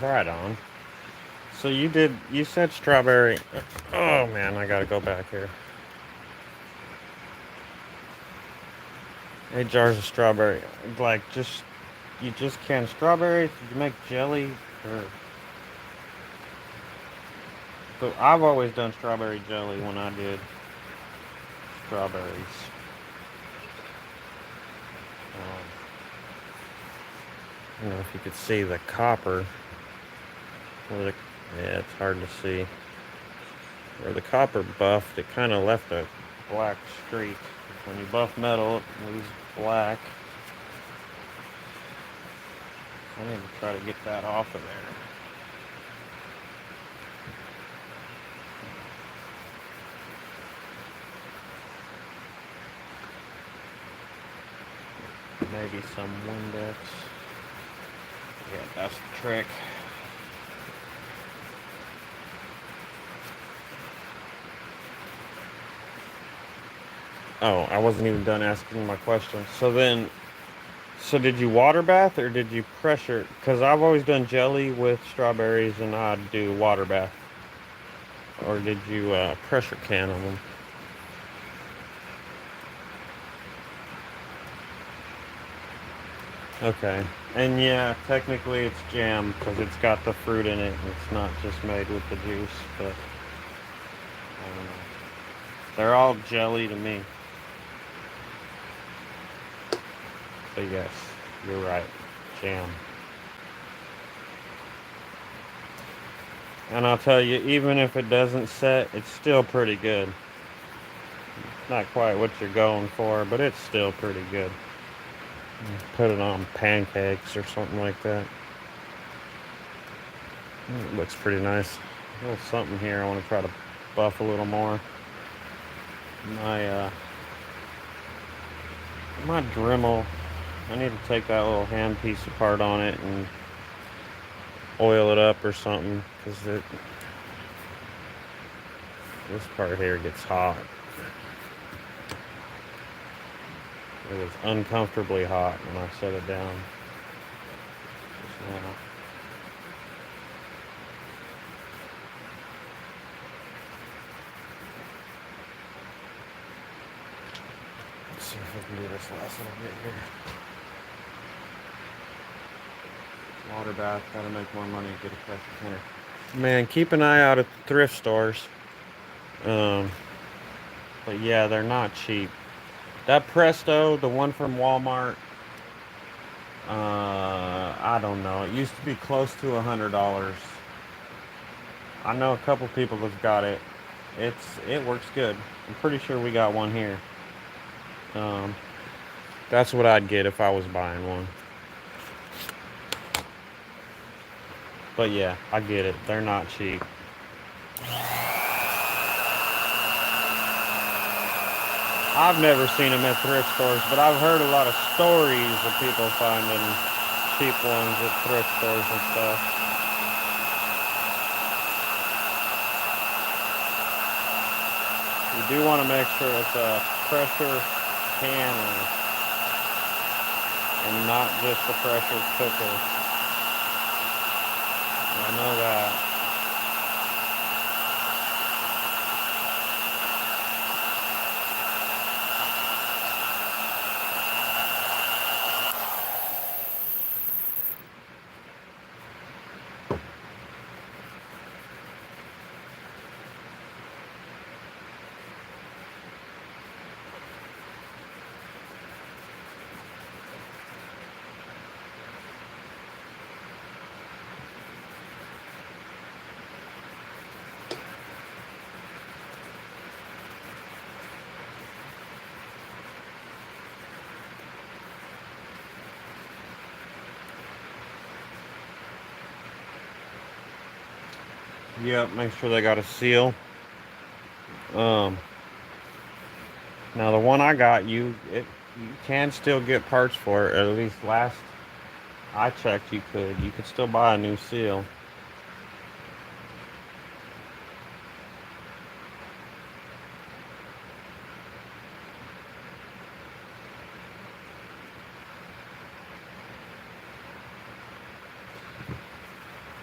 Right on. So you said strawberry. Oh man, I gotta go back here. 8 jars of strawberry. Like, just You just canned strawberries? Did you make jelly? Or... So I've always done strawberry jelly when I did strawberries. I don't know if you could see the copper. Yeah, it's hard to see. Where the copper buffed, it kind of left a black streak. When you buff metal, it leaves black. I need to try to get that off of there. Maybe some Windex. Yeah, that's the trick. Oh, I wasn't even done asking my question. So did you water bath or did you pressure? Because I've always done jelly with strawberries and I'd do water bath. Or did you pressure can them? Okay. And yeah, technically it's jam because it's got the fruit in it. It's not just made with the juice, but I don't know. They're all jelly to me. But yes, you're right. Jam. And I'll tell you, even if it doesn't set, it's still pretty good. Not quite what you're going for, but it's still pretty good. Put it on pancakes or something like that. It looks pretty nice. A little something here I want to try to buff a little more. My Dremel, I need to take that little handpiece apart on it and oil it up or something, because this part here gets hot. It was uncomfortably hot when I set it down just now. Let's see if I can do this last little bit here. Water bath, gotta make more money, get a pressure canner. Man, keep an eye out at the thrift stores. But yeah, they're not cheap. That Presto, the one from Walmart, I don't know. It used to be close to $100. I know a couple people have got it. It works good. I'm pretty sure we got one here. That's what I'd get if I was buying one. But yeah, I get it. They're not cheap. I've never seen them at thrift stores, but I've heard a lot of stories of people finding cheap ones at thrift stores and stuff. You do want to make sure it's a pressure canner and not just a pressure cooker. I know that. Yep, make sure they got a seal. Now the one I got, you can still get parts for it. At least last I checked, you could. You could still buy a new seal.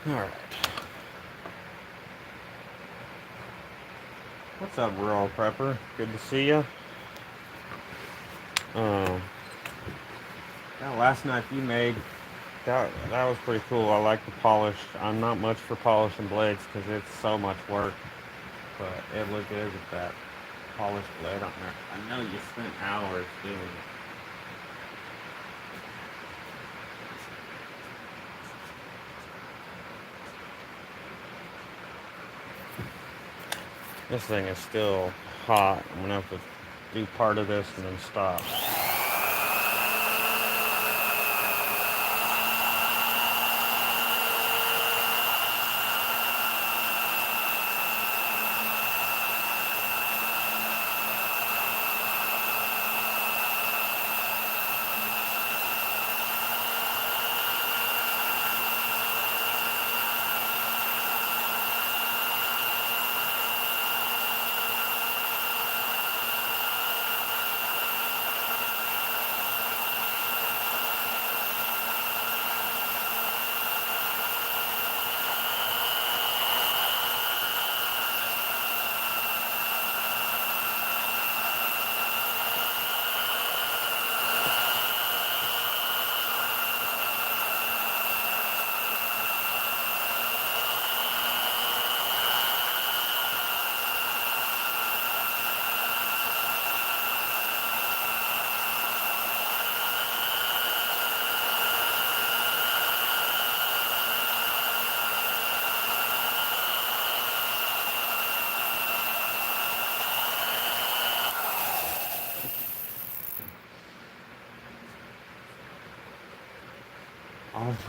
All right. What's up, Rural Prepper? Good to see you. That last knife you made, that was pretty cool. I like the polish. I'm not much for polishing blades because it's so much work, but it looked good with that polished blade on there. I know you spent hours doing it. This thing is still hot. I'm gonna have to do part of this and then stop.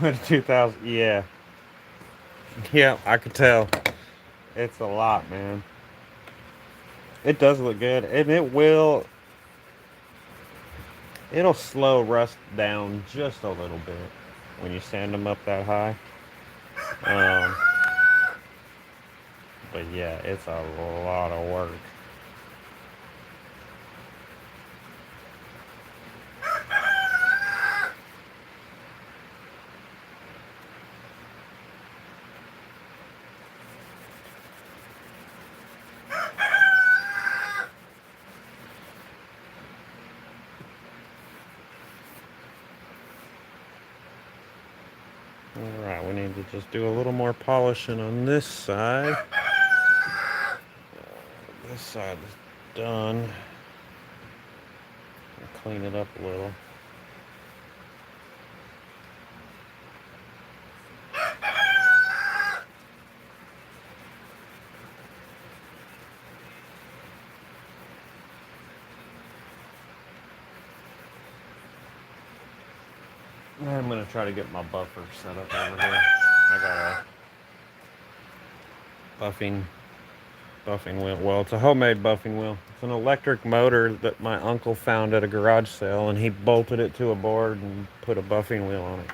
Almost 2,000. Yeah. Yeah, I could tell. It's a lot, man. It does look good, and it'll slow rust down just a little bit when you sand them up that high. Um, but yeah, it's a lot of work. Alright, we need to just do a little more polishing on this side. This side is done. I'll clean it up a little. I'm going to try to get my buffer set up over here. I got a buffing wheel. Well, it's a homemade buffing wheel. It's an electric motor that my uncle found at a garage sale, and he bolted it to a board and put a buffing wheel on it.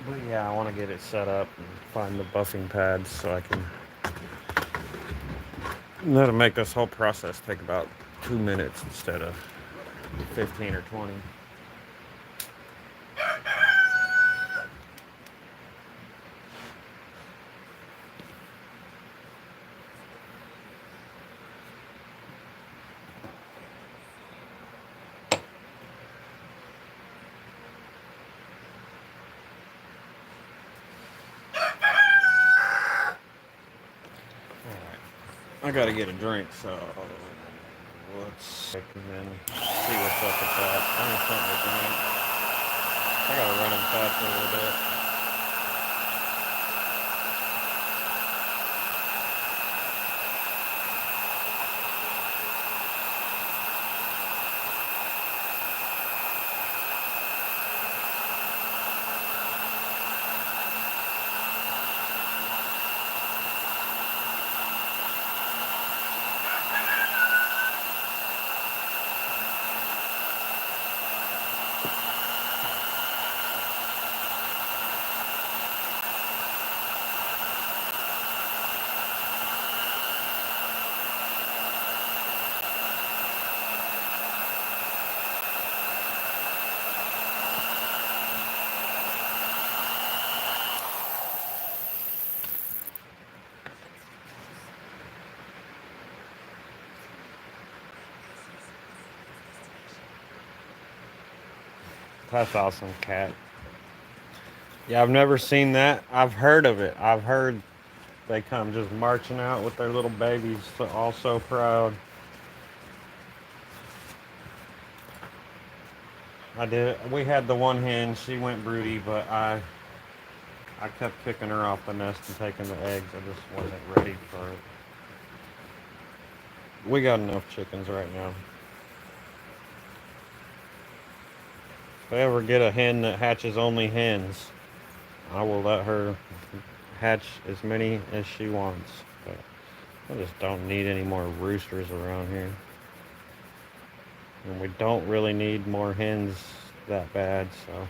But yeah, I want to get it set up and find the buffing pads so I can. That'll make this whole process take about 2 minutes instead of 15 or 20. I gotta get a drink, so let's check and then see what's up with that. I need something to drink. I gotta run inside for a little bit. That's awesome, Cat. Yeah, I've never seen that. I've heard of it. I've heard they come just marching out with their little babies, all so proud. I did. We had the one hen. She went broody, but I kept kicking her off the nest and taking the eggs. I just wasn't ready for it. We got enough chickens right now. If I ever get a hen that hatches only hens, I will let her hatch as many as she wants. But I just don't need any more roosters around here. And we don't really need more hens that bad, so.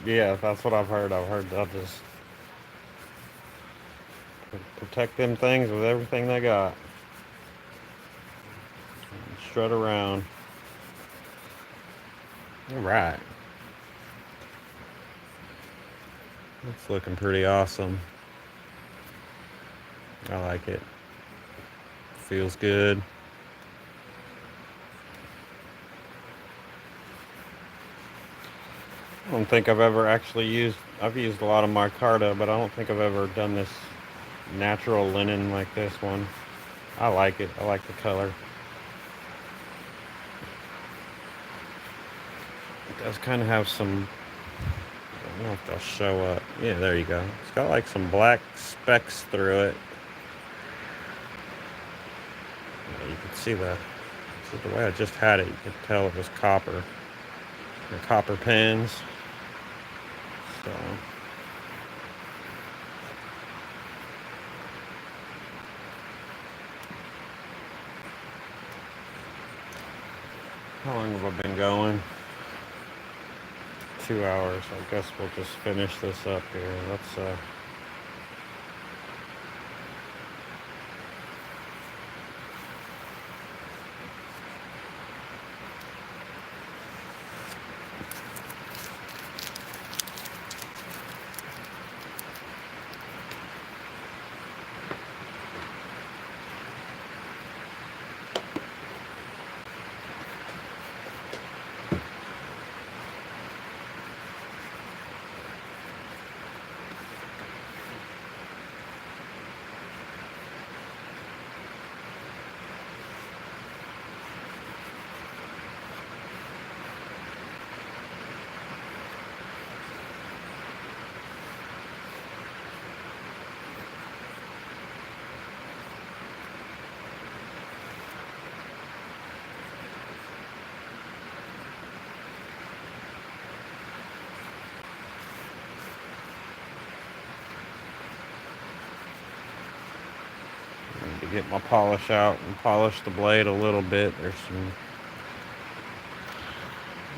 Yeah, that's what I've heard. I've heard they'll just protect them things with everything they got. Strut around. All right. It's looking pretty awesome. I like it. Feels good. I don't think I've ever actually I've used a lot of micarta, but I don't think I've ever done this natural linen like this one. I like it. I like the color. It does kind of have some, I don't know if they'll show up. Yeah, there you go. It's got like some black specks through it. Yeah, you can see the way I just had it, you could tell it was copper. The copper pins. So how long have I been going? 2 hours. I guess we'll just finish this up here. Let's need to get my polish out and polish the blade a little bit. There's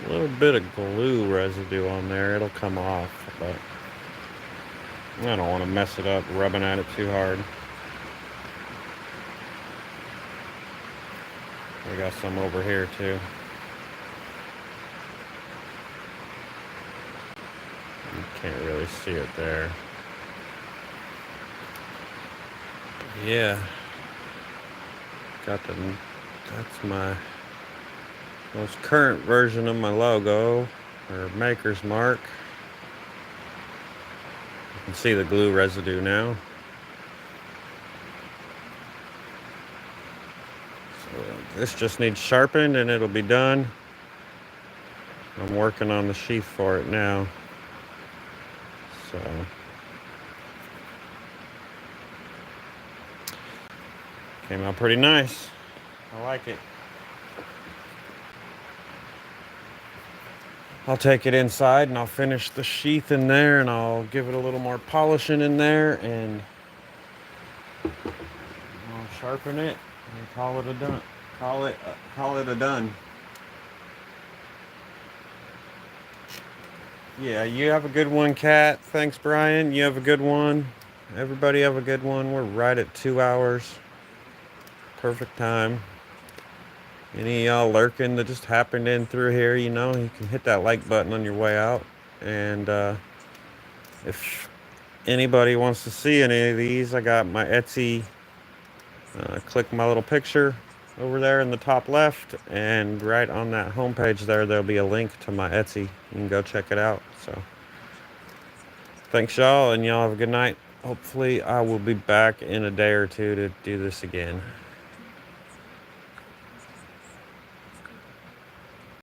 a little bit of glue residue on there. It'll come off, but I don't want to mess it up rubbing at it too hard. We got some over here too. You can't really see it there. Yeah. That's my most current version of my logo, or maker's mark. You can see the glue residue now. So this just needs sharpened and it'll be done. I'm working on the sheath for it now. So came out pretty nice. I like it. I'll take it inside and I'll finish the sheath in there, and I'll give it a little more polishing in there, and I'll sharpen it and call it a done. Call it a done. Yeah, you have a good one, Kat. Thanks, Brian. You have a good one. Everybody have a good one. We're right at 2 hours. Perfect time. Any of y'all lurking that just happened in through here, you can hit that like button on your way out. And if anybody wants to see any of these, I got my Etsy. Click my little picture over there in the top left, and right on that homepage there'll be a link to my Etsy. You can go check it out. So thanks, y'all, and y'all have a good night. Hopefully I will be back in a day or two to do this again.